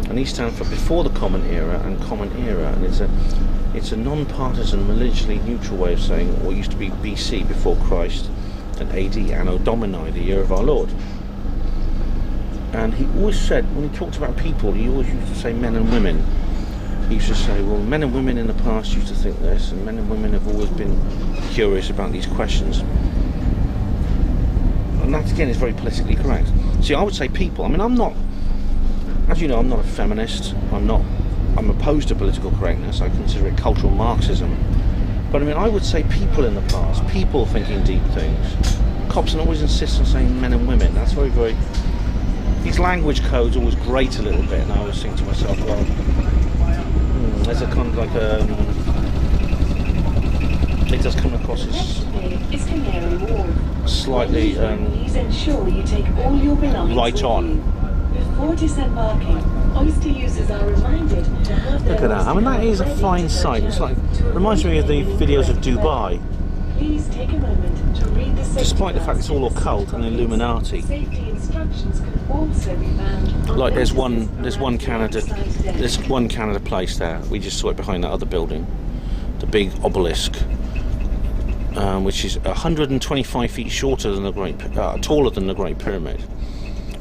S1: and these stand for before the Common Era and Common Era, and it's a non-partisan, religiously neutral way of saying what used to be BC, before Christ, and AD, Anno Domini, the year of our Lord. And he always said, when he talked about people, he always used to say men and women. He used to say, well, men and women in the past used to think this, and men and women have always been curious about these questions. And that, again, is very politically correct. See, I would say people. I mean, I'm not, as you know, I'm not a feminist. I'm opposed to political correctness. I consider it cultural Marxism. But I mean, I would say people in the past, people thinking deep things. Copson always insists on saying men and women. That's very, very... His language codes always grate a little bit, and I always think to myself, well, there's a kind of like it does come across as slightly
S2: please ensure you take all your belongings
S1: right
S2: with
S1: on.
S2: you. Before disembarking, oyster users are reminded to have their
S1: Look at that. I mean, that is a fine sight. It's like, reminds me of the videos of Dubai.
S2: Please take a moment to read the safety
S1: Despite the fact it's all
S2: guides in the
S1: occult
S2: seat
S1: and
S2: pockets.
S1: Illuminati.
S2: Safety instructions can also be found on
S1: Like there's
S2: notices
S1: one
S2: around
S1: Canada,
S2: the outside deck.
S1: there's one Canada place there. We just saw it behind that other building, the big obelisk, which is 125 feet shorter than the taller than the Great Pyramid.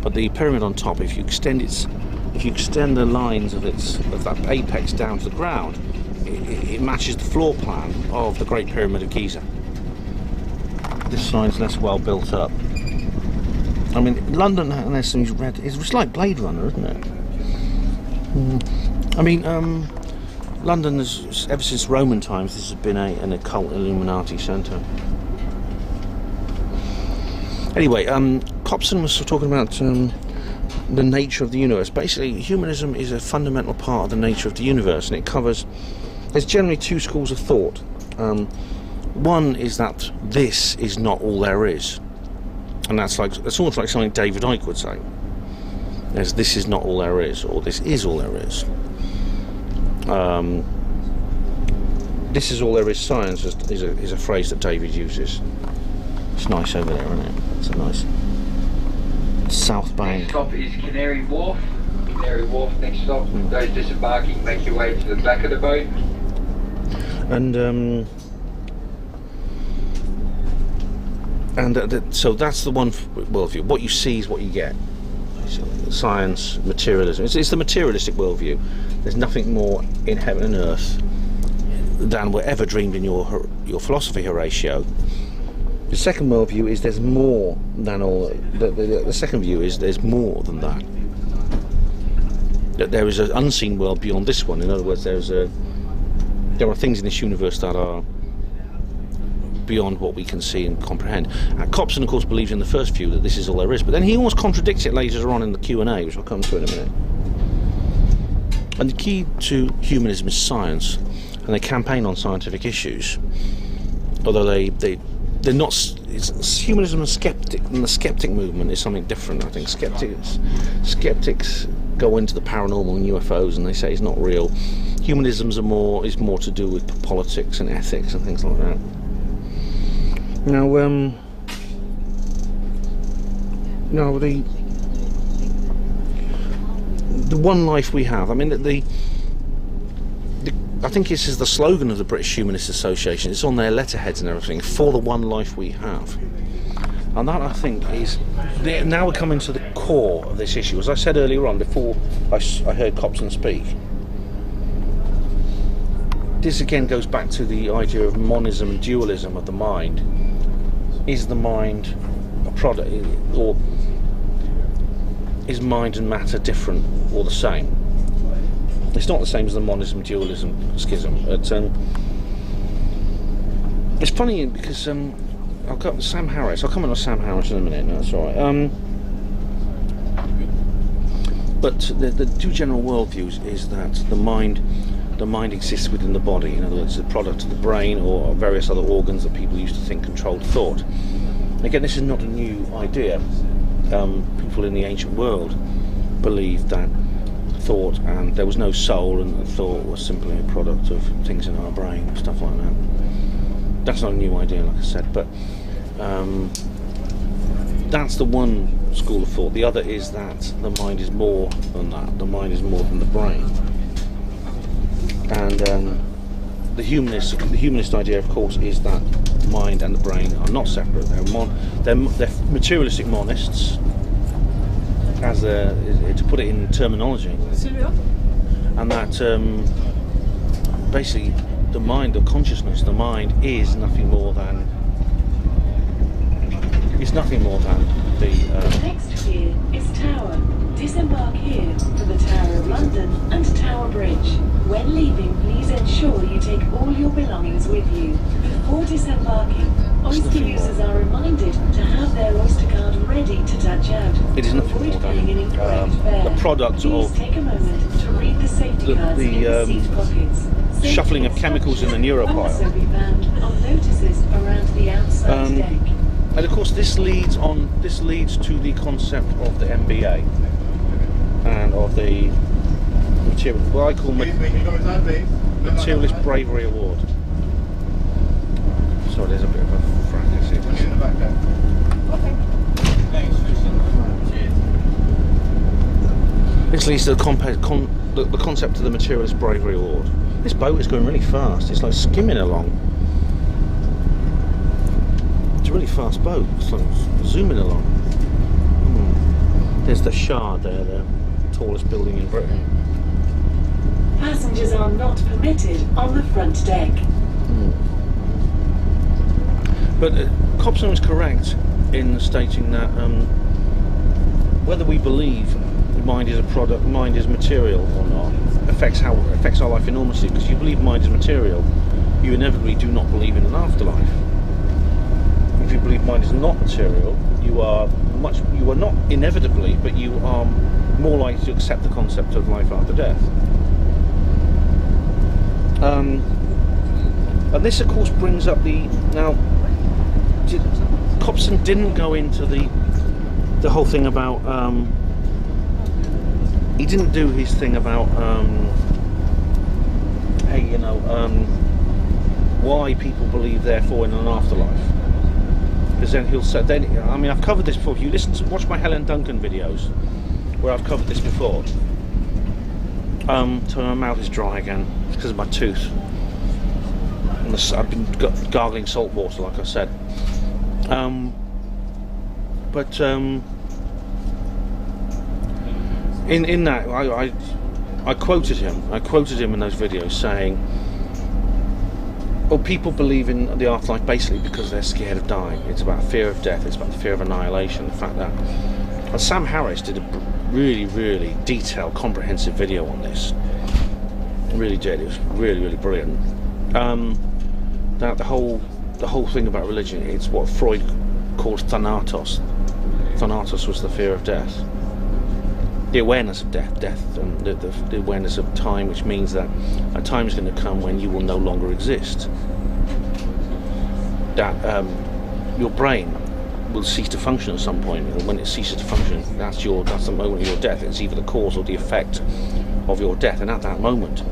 S1: But the pyramid on top, if you extend the lines of that apex down to the ground, it matches the floor plan of the Great Pyramid of Giza. This side's less well built up. I mean, London, unless it's red, it's just like Blade Runner, isn't it? I mean, London has, ever since Roman times, this has been an occult Illuminati centre. Anyway, Copson was talking about the nature of the universe. Basically, humanism is a fundamental part of the nature of the universe, and it covers. There's generally two schools of thought. One is that this is not all there is, and that's almost like something David Icke would say. There's this is not all there is, or this is all there is. This is all there is. Science is a phrase that David uses. It's nice over there, isn't it? It's a nice South Bank.
S3: Next stop is Canary Wharf. Canary Wharf, next stop. Those disembarking, make your way to the back of the boat.
S1: So that's the one worldview. What you see is what you get. So science, materialism. It's the materialistic worldview. There's nothing more in heaven and earth than were ever dreamed in your philosophy, Horatio. The second worldview is there's more than all. The second view is there's more than that. That there is an unseen world beyond this one. In other words, there are things in this universe that are beyond what we can see and comprehend. Copson, of course, believes in the first view that this is all there is, but then he almost contradicts it later on in the Q&A, which I'll come to in a minute. And the key to humanism is science, and they campaign on scientific issues, although they're not. It's humanism and the skeptic movement is something different. I think skeptics go into the paranormal and UFOs, and they say it's not real. Humanism is more to do with politics and ethics and things like that. Now, the one life we have. I mean, I think this is the slogan of the British Humanist Association. It's on their letterheads and everything. For the one life we have, and that I think is. Now we're coming to the core of this issue. As I said earlier on, before I heard Copson speak, this again goes back to the idea of monism and dualism of the mind. Is the mind a product, or is mind and matter different or the same? It's not the same as the monism dualism schism. It's funny because I'll come Sam Harris. I'll come on to Sam Harris in a minute. No, that's all right. But the two general worldviews is that the mind exists within the body. In other words, it's a product of the brain or various other organs that people used to think controlled thought. Again, this is not a new idea. People in the ancient world believed that thought and there was no soul, and thought was simply a product of things in our brain, stuff like that. That's not a new idea, like I said, but that's the one school of thought. The other is that the mind is more than that. The mind is more than the brain. And the humanist idea, of course, is that the mind and the brain are not separate. They're materialistic monists, as to put it in terminology, and that basically the mind, the consciousness, the mind is nothing more than the.
S2: Next here is Tower. Disembark here for the Tower of London and Tower Bridge. When leaving, please ensure you take all your belongings with you. Before disembarking, oyster users are reminded to have their Oyster card ready to touch out.
S1: It is nothing
S2: Avoid
S1: more
S2: paying an incorrect
S1: than
S2: fare.
S1: the product
S2: Please
S1: of
S2: take a moment to read the safety cards in the seat pockets.
S1: shuffling of chemicals in the
S2: Also
S1: neuropile.
S2: be found on notices around the outside deck.
S1: And of course this leads to the concept of the MBA and of the material, what I call Materialist Bravery Award. So there's a bit of a fracas here. This leads to the concept of the Materialist Bravery Award. This boat is going really fast. It's like skimming along. It's a really fast boat. It's like zooming along. There's the Shard there, the tallest building in Britain.
S2: Passengers are not permitted on the front deck.
S1: But Copson was correct in stating that whether we believe mind is a product, mind is material or not, affects our life enormously. Because if you believe mind is material, you inevitably do not believe in an afterlife. If you believe mind is not material, you are not inevitably, but you are more likely to accept the concept of life after death. And this, of course, brings up Copson didn't go into the whole thing about. He didn't do his thing about why people believe therefore in an afterlife. Because then he'll say, I mean, I've covered this before. If you watch my Helen Duncan videos, where I've covered this before. So my mouth is dry again. It's because of my tooth. And I've been gargling salt water, like I said. In that, I quoted him. I quoted him in those videos saying, well, people believe in the afterlife basically because they're scared of dying. It's about fear of death. It's about the fear of annihilation. The fact that Sam Harris did a really, really detailed, comprehensive video on this. It really did. It was really, really brilliant. That the whole thing about religion, it's what Freud called Thanatos. Thanatos was the fear of death. The awareness of death, and the awareness of time, which means that a time is going to come when you will no longer exist. That your brain will cease to function at some point, and when it ceases to function, that's the moment of your death. It's either the cause or the effect of your death, and at that moment,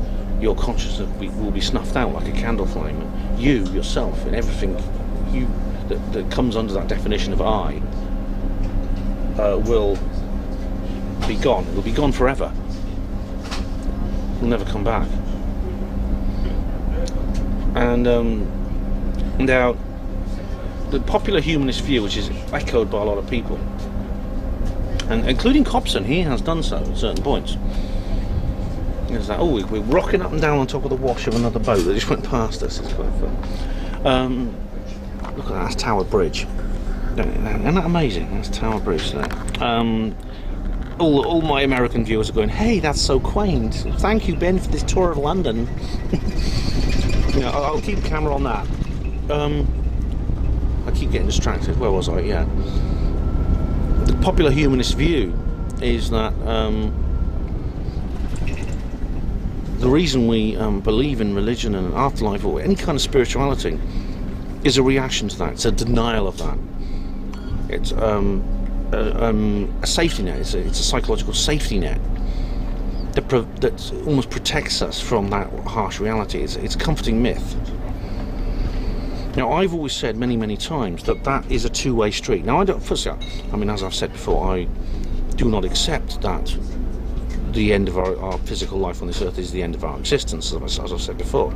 S1: your consciousness will be snuffed out like a candle flame, and you yourself and everything that comes under that definition of I will be gone. It will be gone forever. It will never come back. And now, the popular humanist view, which is echoed by a lot of people, and including Copson, he has done so at certain points. It's like, oh, we're rocking up and down on top of the wash of another boat that just went past us. It's quite fun. Look at that, that's Tower Bridge. Isn't that amazing? That's Tower Bridge there. All my American viewers are going, hey, that's so quaint. Thank you, Ben, for this tour of London. I'll keep the camera on that. I keep getting distracted. Where was I? Yeah. The popular humanist view is that the reason we believe in religion and an afterlife or any kind of spirituality is a reaction to that. It's a denial of that. It's a safety net. It's a psychological safety net that almost protects us from that harsh reality. It's a comforting myth. Now, I've always said many times that is a two-way street. Now, as I've said before, I do not accept that the end of our physical life on this earth is the end of our existence, as I've said before.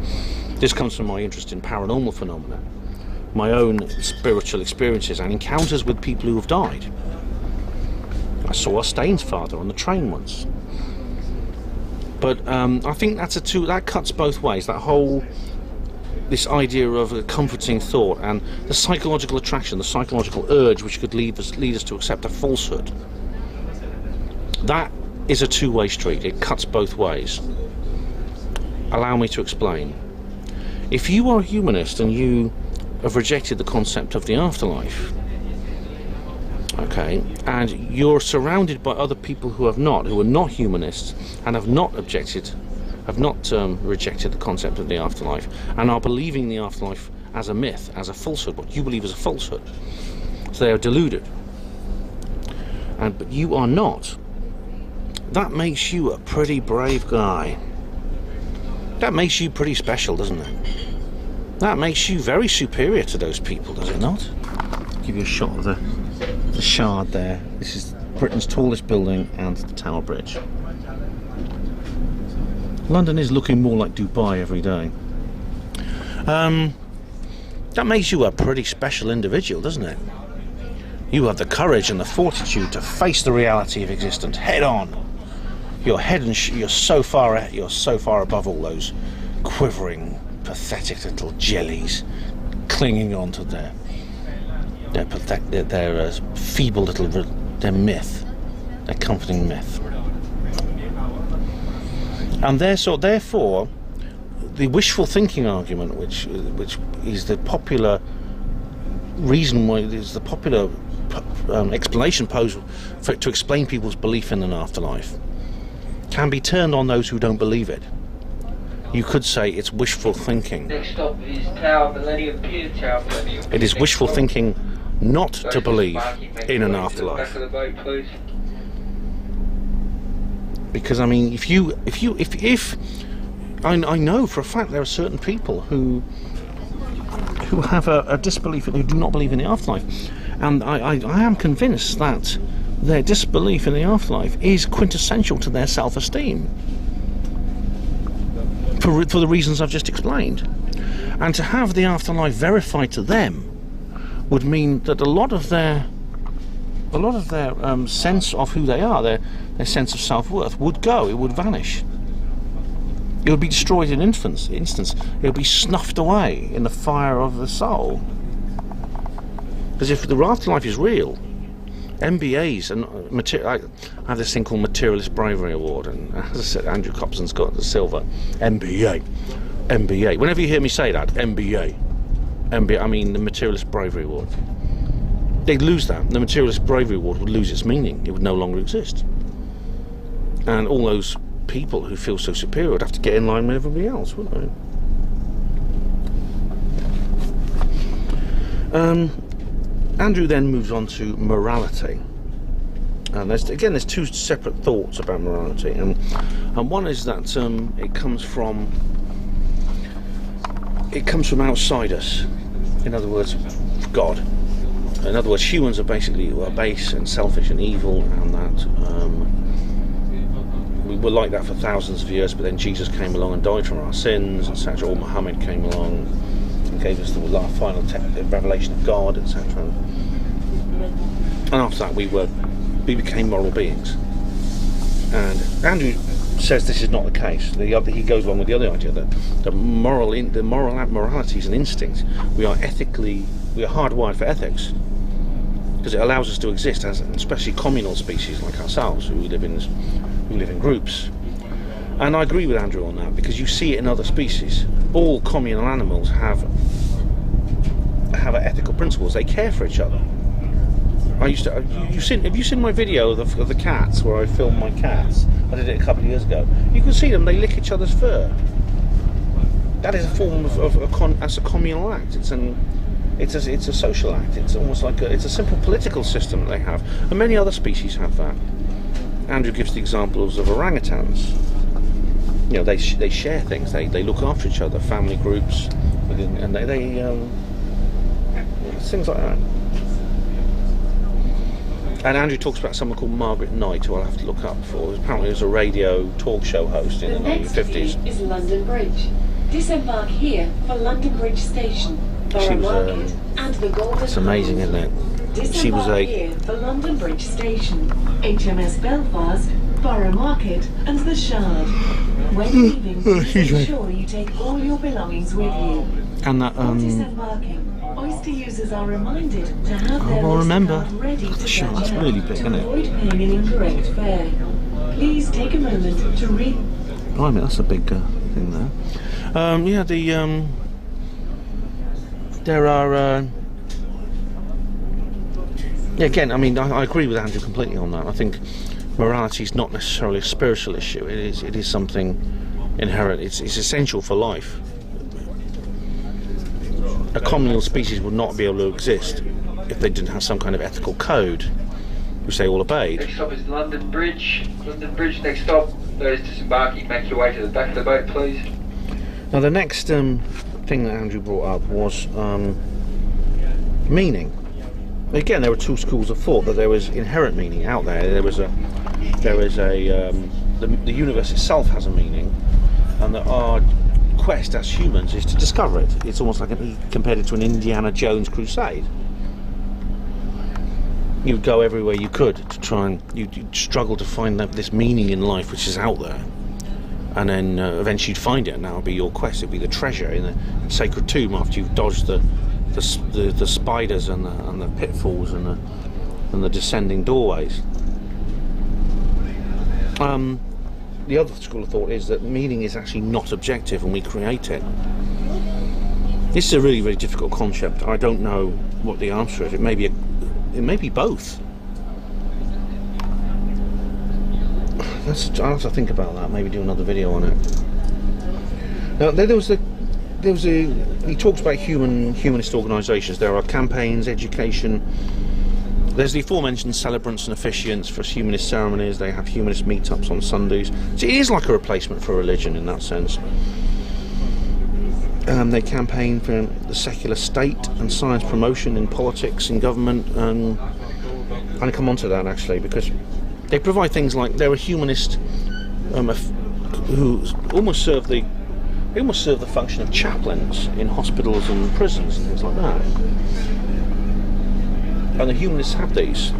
S1: This comes from my interest in paranormal phenomena, my own spiritual experiences and encounters with people who have died. I saw a Staines father on the train once. But I think that cuts both ways. This idea of a comforting thought and the psychological attraction, the psychological urge which could lead us to accept a falsehood. That is a two-way street. It cuts both ways. Allow me to explain. If you are a humanist and you have rejected the concept of the afterlife, okay, and you're surrounded by other people who are not humanists and have not have not rejected the concept of the afterlife and are believing the afterlife as a myth, as a falsehood, what you believe is a falsehood. So they are deluded. But you are not. That makes you a pretty brave guy. That makes you pretty special, doesn't it? That makes you very superior to those people, does it not? I'll give you a shot of the Shard there. This is Britain's tallest building and the Tower Bridge. London is looking more like Dubai every day. That makes you a pretty special individual, doesn't it? You have the courage and the fortitude to face the reality of existence head on. You're so far above all those quivering, pathetic little jellies clinging on to their feeble little, their myth, their comforting myth. And therefore, the wishful thinking argument, which is the popular reason why it is the popular explanation posed to explain people's belief in an afterlife, can be turned on those who don't believe it. You could say it's wishful thinking.
S3: Next stop is Tower Millennium Pier, Tower Millennium Pier.
S1: It is wishful thinking not to believe in an afterlife.
S3: Back of the boat, please.
S1: Because I mean, if I know for a fact there are certain people who have a disbelief and who do not believe in the afterlife, and I am convinced that their disbelief in the afterlife is quintessential to their self-esteem for the reasons I've just explained. And to have the afterlife verified to them would mean that a lot of their sense of who they are, their sense of self-worth would go. It would vanish. It would be destroyed in instance. It would be snuffed away in the fire of the soul. Because if the afterlife is real, MBAs and I have this thing called Materialist Bravery Award, and as I said, Andrew Copson's got the silver. MBA. Whenever you hear me say that, MBA, I mean the Materialist Bravery Award. They'd lose that. The Materialist Bravery Award would lose its meaning. It would no longer exist. And all those people who feel so superior would have to get in line with everybody else, wouldn't they? Andrew then moves on to morality, and there's two separate thoughts about morality, and one is that it comes from outside us. In other words, God. In other words, humans are basically base and selfish and evil, and that we were like that for thousands of years. But then Jesus came along and died for our sins, etc. Or Muhammad came along and gave us the final revelation of God, etc. And after that, we became moral beings. And Andrew says this is not the case. He goes along with the other idea that morality is an instinct. We are hardwired for ethics, because it allows us to exist as, especially communal species like ourselves, who live in groups. And I agree with Andrew on that, because you see it in other species. All communal animals have ethical principles. They care for each other. Have you seen my video of the cats, where I filmed my cats? I did it a couple of years ago. You can see them, they lick each other's fur. That is a form that's a communal act. It's a social act. It's almost like it's a simple political system that they have, and many other species have that. Andrew gives the examples of orangutans. You know, they share things. They look after each other, family groups, and they things like that. And Andrew talks about someone called Margaret Knight, who I'll have to look up for. Apparently, was a radio talk show host in the 1950s.
S2: Next is London Bridge. Disembark here for London Bridge Station, Borough Market, and the Golden.
S1: It's amazing, isn't it? She was
S2: here for London Bridge Station, HMS Belfast, Borough Market, and the Shard. When leaving, please ensure you take all your belongings with you.
S1: And that
S2: Disembarking. Oyster users are reminded to have their
S1: Oyster
S2: card ready to
S1: Sure, that's really big, isn't it?
S2: avoid paying an incorrect fare. Please take a moment to read.
S1: I mean, that's a big thing there. There are. Again, I mean, I agree with Andrew completely on that. I think morality is not necessarily a spiritual issue. It is something inherent. It's essential for life. A communal species would not be able to exist if they didn't have some kind of ethical code which they all obeyed.
S3: Next stop is London Bridge. London Bridge, next stop. Those disembarking, make your way to the back of the boat, please.
S1: Now the next thing that Andrew brought up was meaning. Again, there were two schools of thought, that there was inherent meaning out there. The universe itself has a meaning, and that our quest as humans is to discover it. It's almost like he compared it to an Indiana Jones crusade. You'd go everywhere you could to try and you'd struggle to find this meaning in life which is out there, and then eventually you'd find it, and that would be your quest. It'd be the treasure in the sacred tomb after you've dodged the spiders and the pitfalls and the descending doorways. The other school of thought is that meaning is actually not objective and we create it. This is a really, really difficult concept. I don't know what the answer is. It may be both. I'll have to think about that. Maybe do another video on it. Now he talks about humanist organisations. There are campaigns, education. There's the aforementioned celebrants and officiants for humanist ceremonies. They have humanist meetups on Sundays. So it is like a replacement for religion in that sense. They campaign for the secular state and science promotion in politics and government. And I'll come on to that actually, because they provide things like they're a humanist who almost serve the function of chaplains in hospitals and prisons and things like that. And the humanists have these.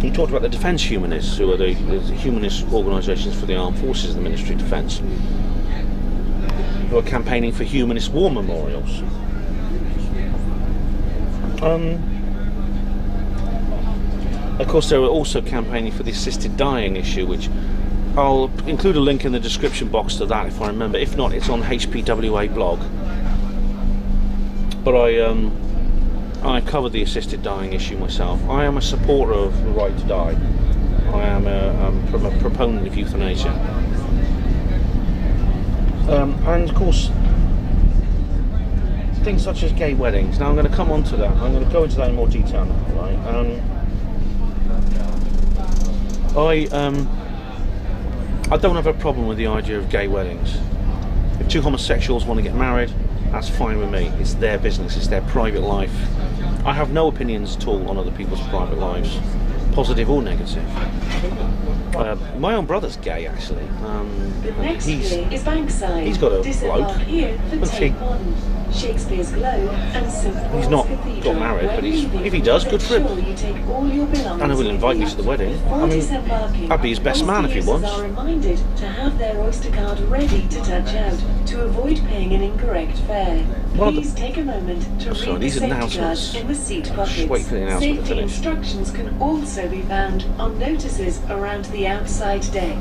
S1: He talked about the defence humanists, who are the humanist organisations for the armed forces and the Ministry of Defence, who are campaigning for humanist war memorials. Of course, they were also campaigning for the assisted dying issue, which I'll include a link in the description box to that if I remember. If not, it's on HPWA blog. But I covered the assisted dying issue myself. I am a supporter of the right to die. I am a proponent of euthanasia. And of course, things such as gay weddings. Now I'm going to come on to that. I'm going to go into that in more detail now, right? I don't have a problem with the idea of gay weddings. If two homosexuals want to get married, that's fine with me. It's their business, it's their private life. I have no opinions at all on other people's private lives, positive or negative. My own brother's gay, actually.
S2: The next is Bankside.
S1: He's got a bloke.
S2: Here for take on Shakespeare's Glow and St.
S1: He's not got married, but if he does, good for him. And he will invite me to the wedding. I mean, I'd be his best man if he wants.
S2: Are reminded to have their Oyster card ready to touch out to avoid paying an incorrect fare. Please take a moment to read the safety cards in the seat pockets.
S1: Wait for the announcement to
S2: Safety
S1: finish.
S2: instructions can also be found on notices around the outside deck.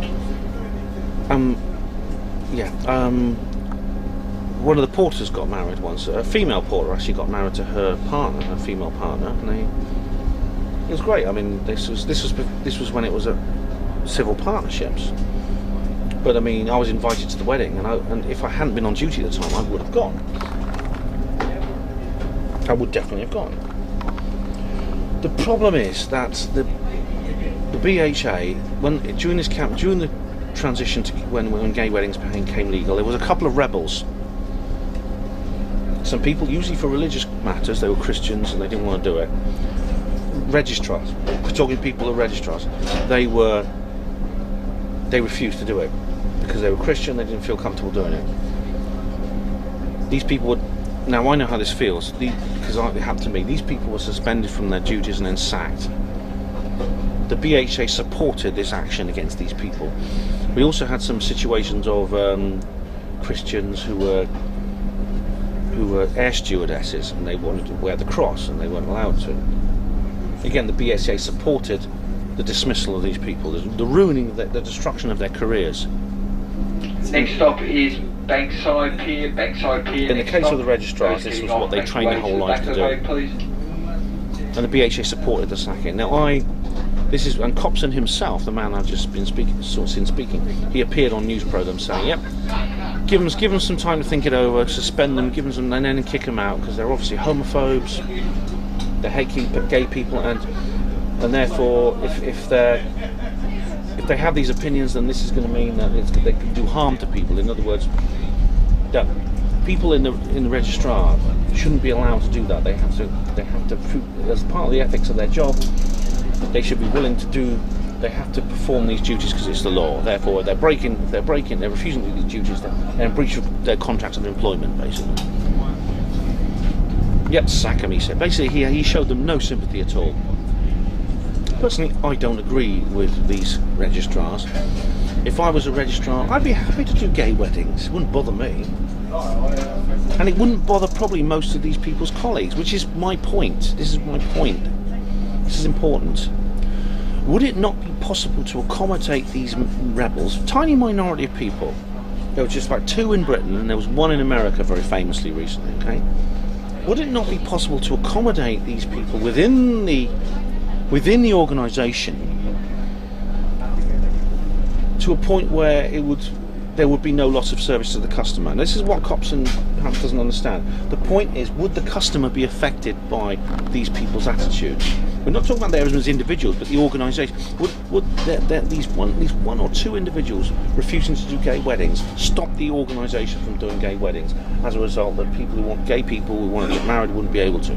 S1: One of the porters got married once. A female porter actually got married to her partner, her female partner, and it was great. I mean, this was when it was civil partnerships. But I mean, I was invited to the wedding, and if I hadn't been on duty at the time, I would have gone. I would definitely have gone. The problem is that the BHA, during the transition to when gay weddings became legal, there was a couple of rebels. Some people, usually for religious matters, they were Christians and they didn't want to do it. Registrars, we're talking people who are registrars, they refused to do it because they were Christian. They didn't feel comfortable doing it. These people would. Now I know how this feels because it happened to me. These people were suspended from their duties and then sacked. The BHA supported this action against these people. We also had some situations of Christians who were air stewardesses and they wanted to wear the cross and they weren't allowed to. Again, the BHA supported the dismissal of these people, the ruining, the destruction of their careers.
S3: Next stop is Bankside Pier.
S1: In the case of the registrars, this was what they trained their whole life to do. And the BHA supported the sacking. Now This is, and Copson himself, the man I've just been speaking, he appeared on news programs saying, "Yep, give them some time to think it over, suspend them, give them some, and then kick them out because they're obviously homophobes, they hate gay people, and therefore, if they have these opinions, then this is going to mean that they can do harm to people. In other words, that people in the registrar shouldn't be allowed to do that. They have to prove, as part of the ethics of their job, they should be willing to do. They have to perform these duties because it's the law. Therefore, they're refusing to do these duties. They're in breach of their contracts of employment, basically. Yep, sack him," he said. Basically, he showed them no sympathy at all. Personally, I don't agree with these registrars. If I was a registrar, I'd be happy to do gay weddings. It wouldn't bother me. And it wouldn't bother probably most of these people's colleagues, which is my point. This is my point. This is important. Would it not be possible to accommodate these rebels, a tiny minority of people? There were just like 2 in Britain, and there was 1 in America very famously recently, okay? Would it not be possible to accommodate these people within the organisation to a point where there would be no loss of service to the customer? And this is what Copson doesn't understand. The point is, would the customer be affected by these people's attitudes? We're not talking about them as individuals, but the organisation. Would these 1 or 2 individuals refusing to do gay weddings stop the organisation from doing gay weddings as a result that people who want gay people who want to get married wouldn't be able to?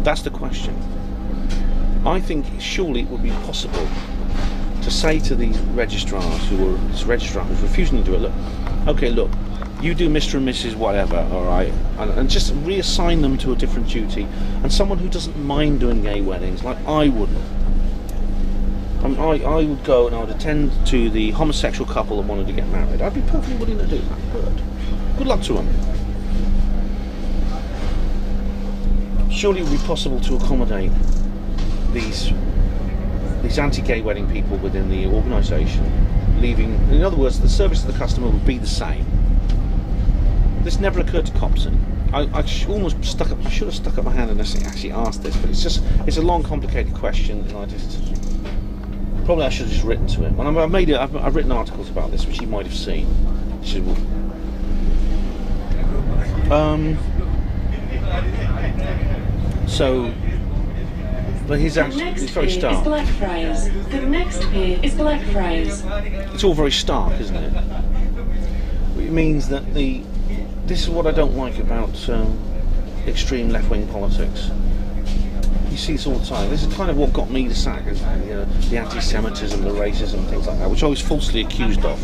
S1: That's the question. I think surely it would be possible to say to these registrars who's refusing to do it, look, you do Mr and Mrs whatever, alright, and just reassign them to a different duty, and someone who doesn't mind doing gay weddings, like I wouldn't. I would go and I would attend to the homosexual couple that wanted to get married. I'd be perfectly willing to do that, but good luck to them. Surely it would be possible to accommodate these anti-gay wedding people within the organisation, leaving, in other words, the service to the customer would be the same. This never occurred to Copson. I should have stuck up my hand and actually asked this, but it's a long, complicated question, and I should have just written to him. And I've written articles about this, which he might have seen. But he's very stark.
S2: The next here is Blackfriars.
S1: It's all very stark, isn't it? It means that this is what I don't like about extreme left-wing politics. You see this all the time. This is kind of what got me to sack, the anti-Semitism, the racism, things like that, which I was falsely accused of.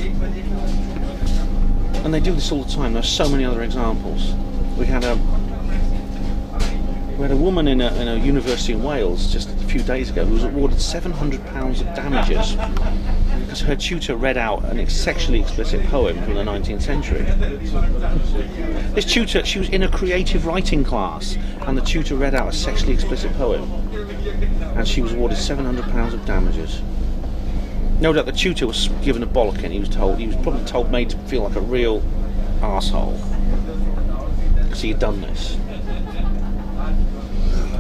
S1: And they do this all the time. There's so many other examples. We had a woman in a university in Wales just a few days ago who was awarded £700 of damages because her tutor read out a sexually explicit poem from the 19th century. This tutor, she was in a creative writing class, and the tutor read out a sexually explicit poem, and she was awarded £700 of damages. No doubt the tutor was given a bollocking. He was probably made to feel like a real arsehole because he had done this.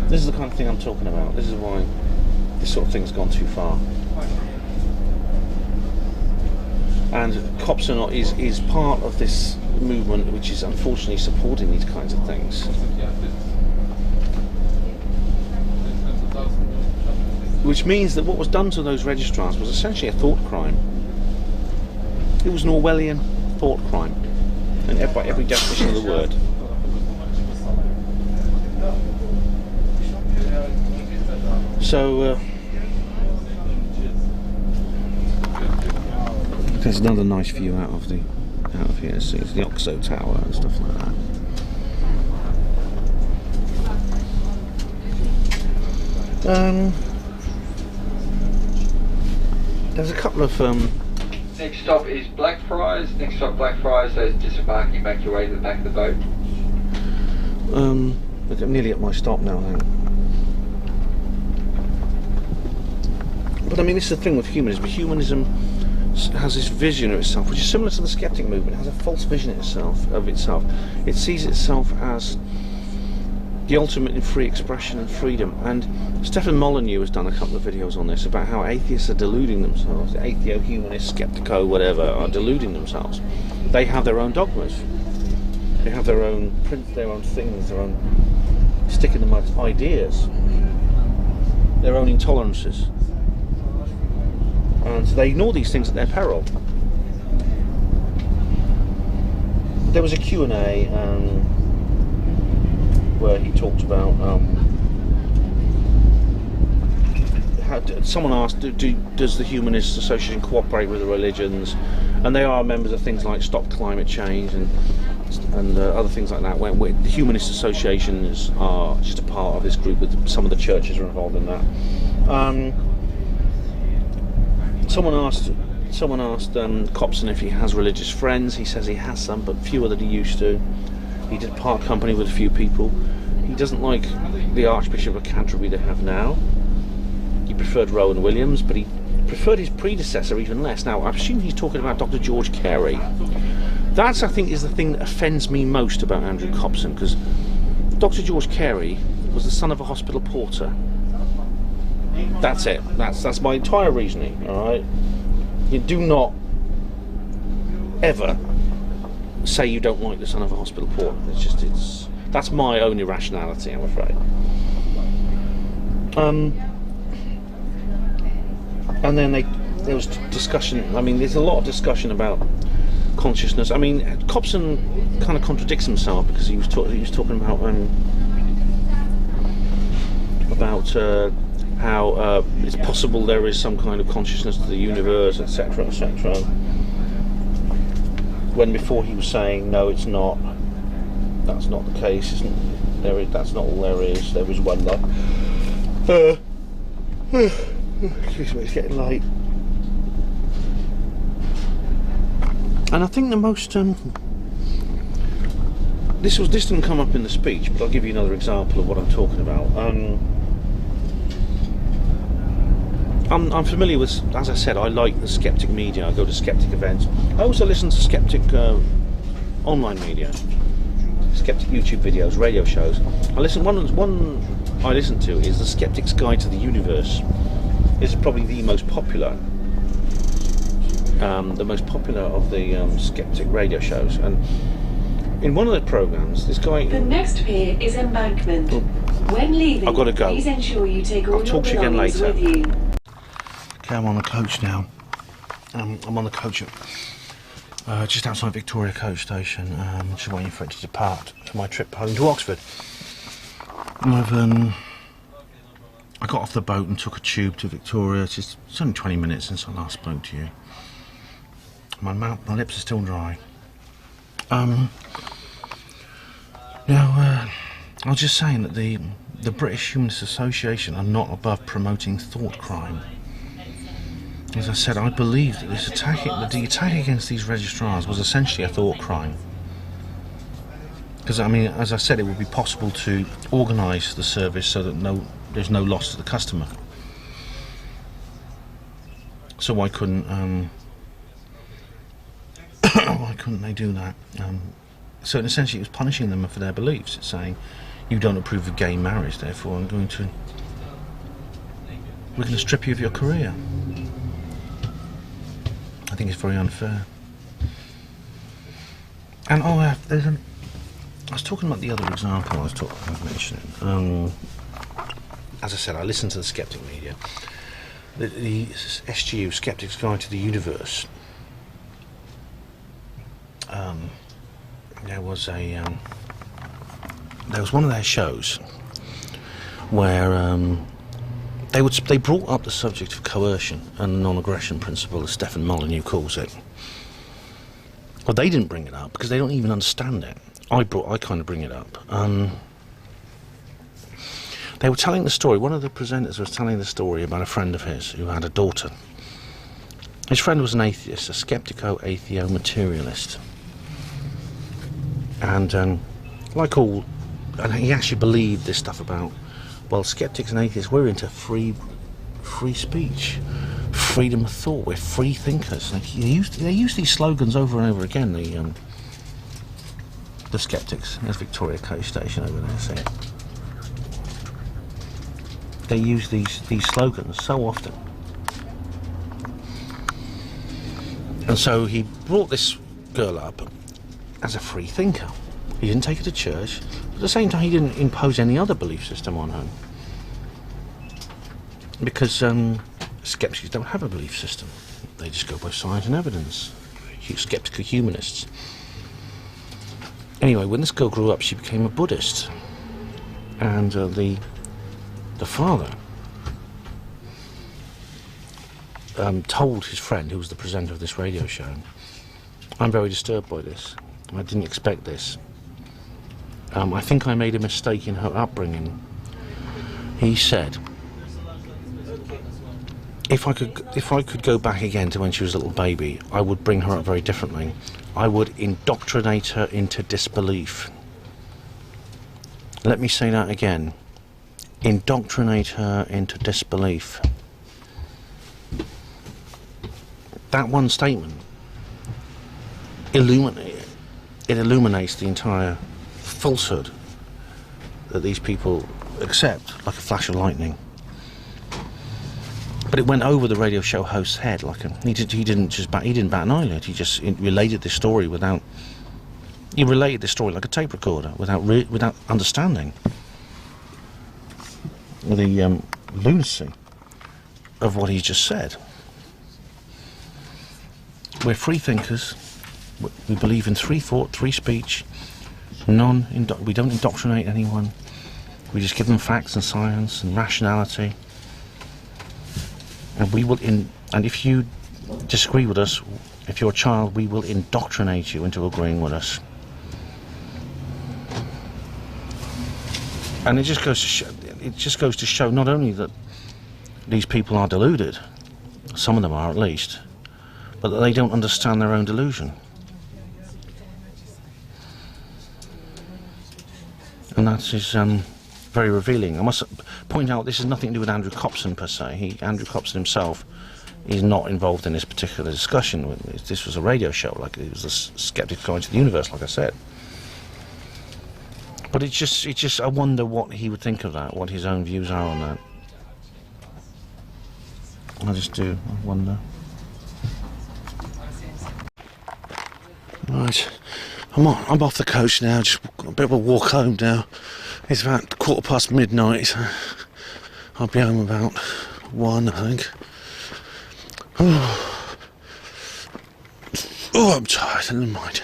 S1: This is the kind of thing I'm talking about. This is why this sort of thing's gone too far. And Copson is part of this movement which is unfortunately supporting these kinds of things. Which means that what was done to those registrars was essentially a thought crime. It was an Orwellian thought crime, and by every definition of the word. So there's another nice view out of here. See, it's the Oxo Tower and stuff like that. There's a couple of
S3: Next stop is Blackfriars. Next stop Blackfriars, so disembarking, make your way to the back of the boat.
S1: I'm nearly at my stop now, I think. But I mean, this is the thing with humanism. Humanism has this vision of itself, which is similar to the skeptic movement. It has a false vision of itself. It sees itself as the ultimate in free expression and freedom. And Stefan Molyneux has done a couple of videos on this about how atheists are deluding themselves. Atheo, humanist, skeptico, whatever, are deluding themselves. They have their own dogmas. They have their own their own things, their own stick in the mud ideas, their own intolerances. And they ignore these things at their peril. There was a Q&A where he talked about someone asked, does the Humanist Association cooperate with the religions? And they are members of things like Stop Climate Change and other things like that, where the Humanist Associations are just a part of this group, with some of the churches are involved in that. Someone asked Copson if he has religious friends. He says he has some, but fewer than he used to. He did part company with a few people. He doesn't like the Archbishop of Canterbury they have now. He preferred Rowan Williams, but he preferred his predecessor even less. Now, I assume he's talking about Dr. George Carey. That, I think, is the thing that offends me most about Andrew Copson, because Dr. George Carey was the son of a hospital porter. That's it. That's my entire reasoning. All right. You do not ever say you don't like the son of a hospital porter. That's my own irrationality, I'm afraid. And then there was discussion. I mean, there's a lot of discussion about consciousness. I mean, Copson kind of contradicts himself, because he was talking about how it's possible there is some kind of consciousness to the universe, etc., etc. When before he was saying, no, it's not. That's not the case. That's not all there is. There is one though. Excuse me, it's getting late. And I think the most this didn't come up in the speech, but I'll give you another example of what I'm talking about. I'm familiar with, as I said, I like the skeptic media. I go to skeptic events. I also listen to skeptic online media, skeptic YouTube videos, radio shows. One I listen to is The Skeptic's Guide to the Universe. This is probably the most popular of the skeptic radio shows. And in one of the programs, this guy.
S2: The next pier is Embankment. When leaving,
S1: I've got to go.
S2: Please ensure you take all your belongings with you.
S1: Okay, I'm on the coach now. I'm on the coach at just outside Victoria Coach Station. Just waiting for it to depart for my trip home to Oxford. I got off the boat and took a tube to Victoria. It's only 20 minutes since I last spoke to you. My lips are still dry. Now, I was just saying that the British Humanist Association are not above promoting thought crime. As I said, I believe that the attack against these registrars was essentially a thought crime. Because, I mean, as I said, it would be possible to organise the service so that there's no loss to the customer. So why couldn't they do that? So essentially, it was punishing them for their beliefs. It's saying, you don't approve of gay marriage, therefore we're going to strip you of your career. I think it's very unfair. And I was talking about the other example I was mentioning. As I said, I listen to the skeptic media. The SGU, Skeptics Guide to the Universe. There was one of their shows where they brought up the subject of coercion and the non-aggression principle, as Stefan Molyneux calls it. Well, they didn't bring it up because they don't even understand it. I kind of bring it up. They were telling the story. One of the presenters was telling the story about a friend of his who had a daughter. His friend was an atheist, a skeptico-atheo materialist. And he actually believed this stuff about, well, skeptics and atheists, we're into free speech, freedom of thought, we're free thinkers. They use these slogans over and over again, the skeptics. There's Victoria Coach Station over there, see? they use these slogans so often. And so he brought this girl up as a free thinker. He didn't take her to church, but at the same time he didn't impose any other belief system on her. Because skeptics don't have a belief system. They just go by science and evidence. Skeptical humanists. Anyway, when this girl grew up, she became a Buddhist. And the father told his friend, who was the presenter of this radio show, "I'm very disturbed by this. I didn't expect this. I think I made a mistake in her upbringing." He said, if I could go back again to when she was a little baby, I would bring her up very differently. I would indoctrinate her into disbelief. Let me say that again. Indoctrinate her into disbelief. That one statement illuminates the entire falsehood that these people accept like a flash of lightning. But it went over the radio show host's head like he didn't bat an eyelid. He just related this story like a tape recorder without understanding the lunacy of what he just said. We're free thinkers. We believe in free thought, free speech. We don't indoctrinate anyone. We just give them facts and science and rationality. And and if you disagree with us, if you're a child, we will indoctrinate you into agreeing with us. And it just goes to show not only that these people are deluded, some of them are at least, but that they don't understand their own delusion. And that is very revealing. I must point out this has nothing to do with Andrew Copson per se. Andrew Copson himself is not involved in this particular discussion. This was a radio show, like it was a Skeptic's Guide to the Universe, like I said. But it's just I wonder what he would think of that, what his own views are on that. I just do, I wonder. Right, I'm off the coach now, just got a bit of a walk home now. It's about midnight, so I'll be home about 1, I think. Oh, I'm tired, never mind.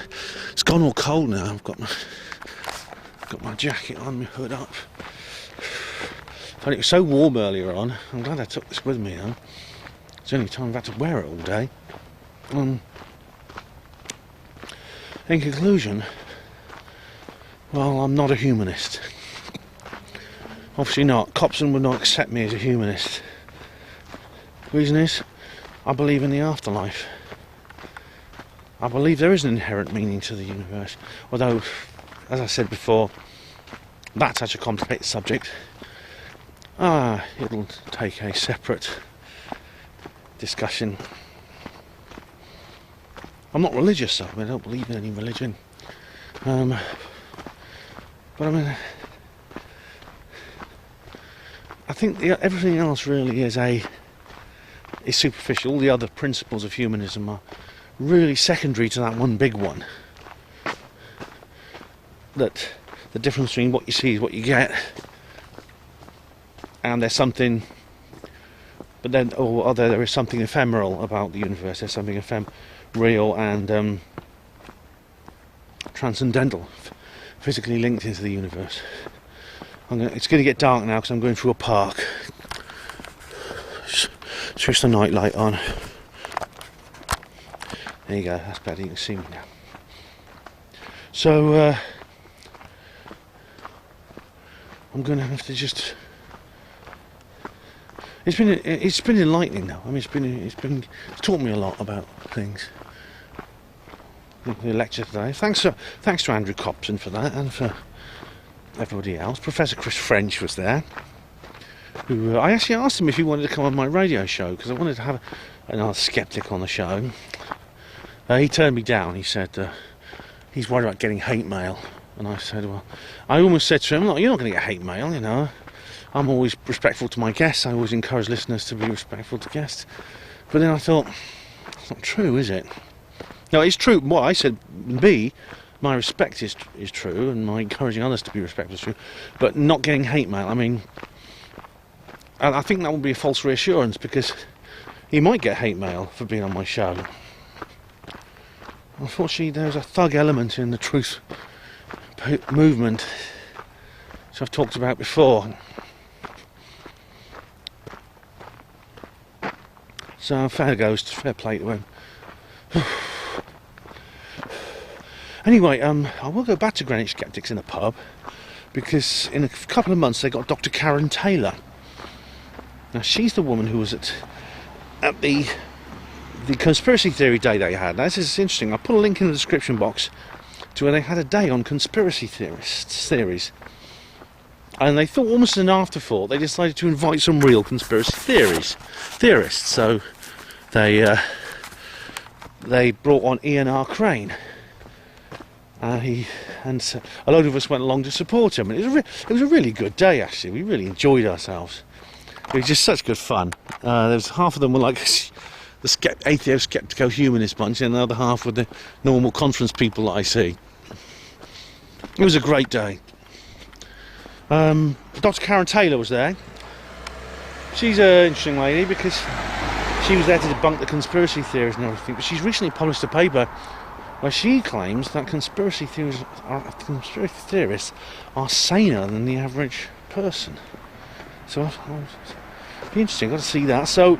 S1: It's gone all cold now. I've got my jacket on, my hood up. And it was so warm earlier on. I'm glad I took this with me now. It's the only time I've had to wear it all day. In conclusion, well, I'm not a humanist. Obviously not. Copson would not accept me as a humanist. The reason is, I believe in the afterlife. I believe there is an inherent meaning to the universe. Although, as I said before, that's such a complicated subject. It'll take a separate discussion. I'm not religious, so I don't believe in any religion. But I mean, I think everything else really is superficial. All the other principles of humanism are really secondary to that one big one. That the difference between what you see is what you get, and there's something, but then there is something ephemeral about the universe. There's something real and transcendental, physically linked into the universe. It's going to get dark now because I'm going through a park. Switch the night light on. There you go, that's better, you can see me now. So I'm going to have to just... It's been enlightening though. I mean, it's taught me a lot about things. The lecture today. Thanks to Andrew Copson for that, and for everybody else. Professor Chris French was there. Who I actually asked him if he wanted to come on my radio show because I wanted to have another skeptic on the show. He turned me down. He said he's worried about getting hate mail, and I said, well, I almost said to him, "Look, you're not going to get hate mail, you know. I'm always respectful to my guests. I always encourage listeners to be respectful to guests. But then I thought, it's not true, is it? No, it's true. What I said, B, my respect is true, and my encouraging others to be respectful is true. But not getting hate mail, I mean, I think that would be a false reassurance, because he might get hate mail for being on my show. Unfortunately, there's a thug element in the truth movement, which I've talked about before. So fair play to him. Anyway, I will go back to Greenwich Skeptics in the pub, because in a couple of months they got Dr. Karen Taylor. Now she's the woman who was at the conspiracy theory day they had. Now this is interesting. I'll put a link in the description box to where they had a day on conspiracy theories. And they thought, almost as an afterthought, they decided to invite some real conspiracy theorists. So they brought on Ian R. Crane. And a load of us went along to support him. And it was a really good day, actually. We really enjoyed ourselves. It was just such good fun. There was half of them were like the atheist, skeptical, humanist bunch, and the other half were the normal conference people that I see. It was a great day. Dr. Karen Taylor was there. She's an interesting lady, because she was there to debunk the conspiracy theories and everything, but she's recently published a paper where she claims that conspiracy theorists are saner than the average person. So it'll be interesting, got to see that. So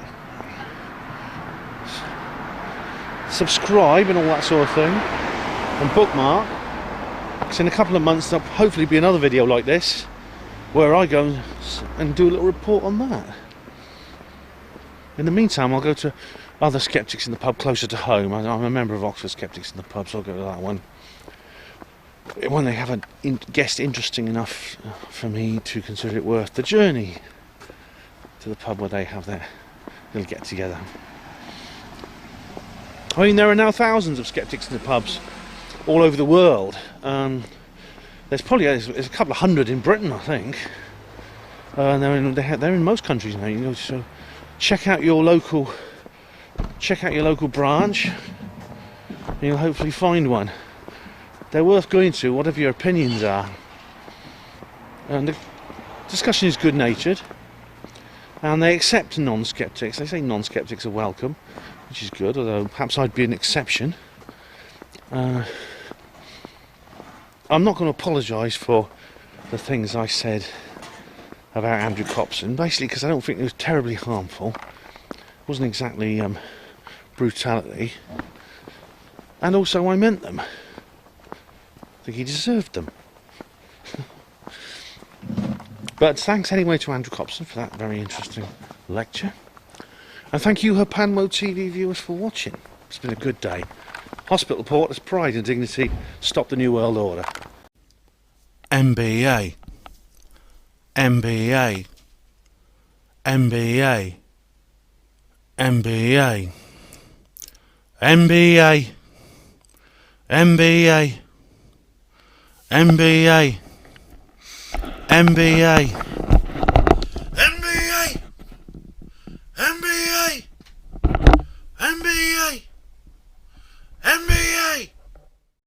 S1: subscribe and all that sort of thing, and bookmark, because in a couple of months there'll hopefully be another video like this where I go and do a little report on that. In the meantime, I'll go to other skeptics in the pub closer to home. I'm a member of Oxford Skeptics in the pub, so I'll go to that one when they have a guest interesting enough for me to consider it worth the journey to the pub where they have their little get together. I mean, there are now thousands of skeptics in the pubs all over the world. There's a couple of hundred in Britain, I think. And they're in most countries now. You know, so check out your local branch, and you'll hopefully find one. They're worth going to, whatever your opinions are. And the discussion is good-natured, and they accept non-skeptics. They say non-skeptics are welcome, which is good, although perhaps I'd be an exception. I'm not going to apologise for the things I said about Andrew Copson, basically because I don't think it was terribly harmful. It wasn't exactly brutality, and also I meant them. I think he deserved them. But thanks anyway to Andrew Copson for that very interesting lecture, and thank you HPANWO TV viewers for watching. It's been a good day. Hospital port as pride and dignity stop the New World Order. MBA, MBA, MBA, MBA, MBA, MBA, MBA, MBA.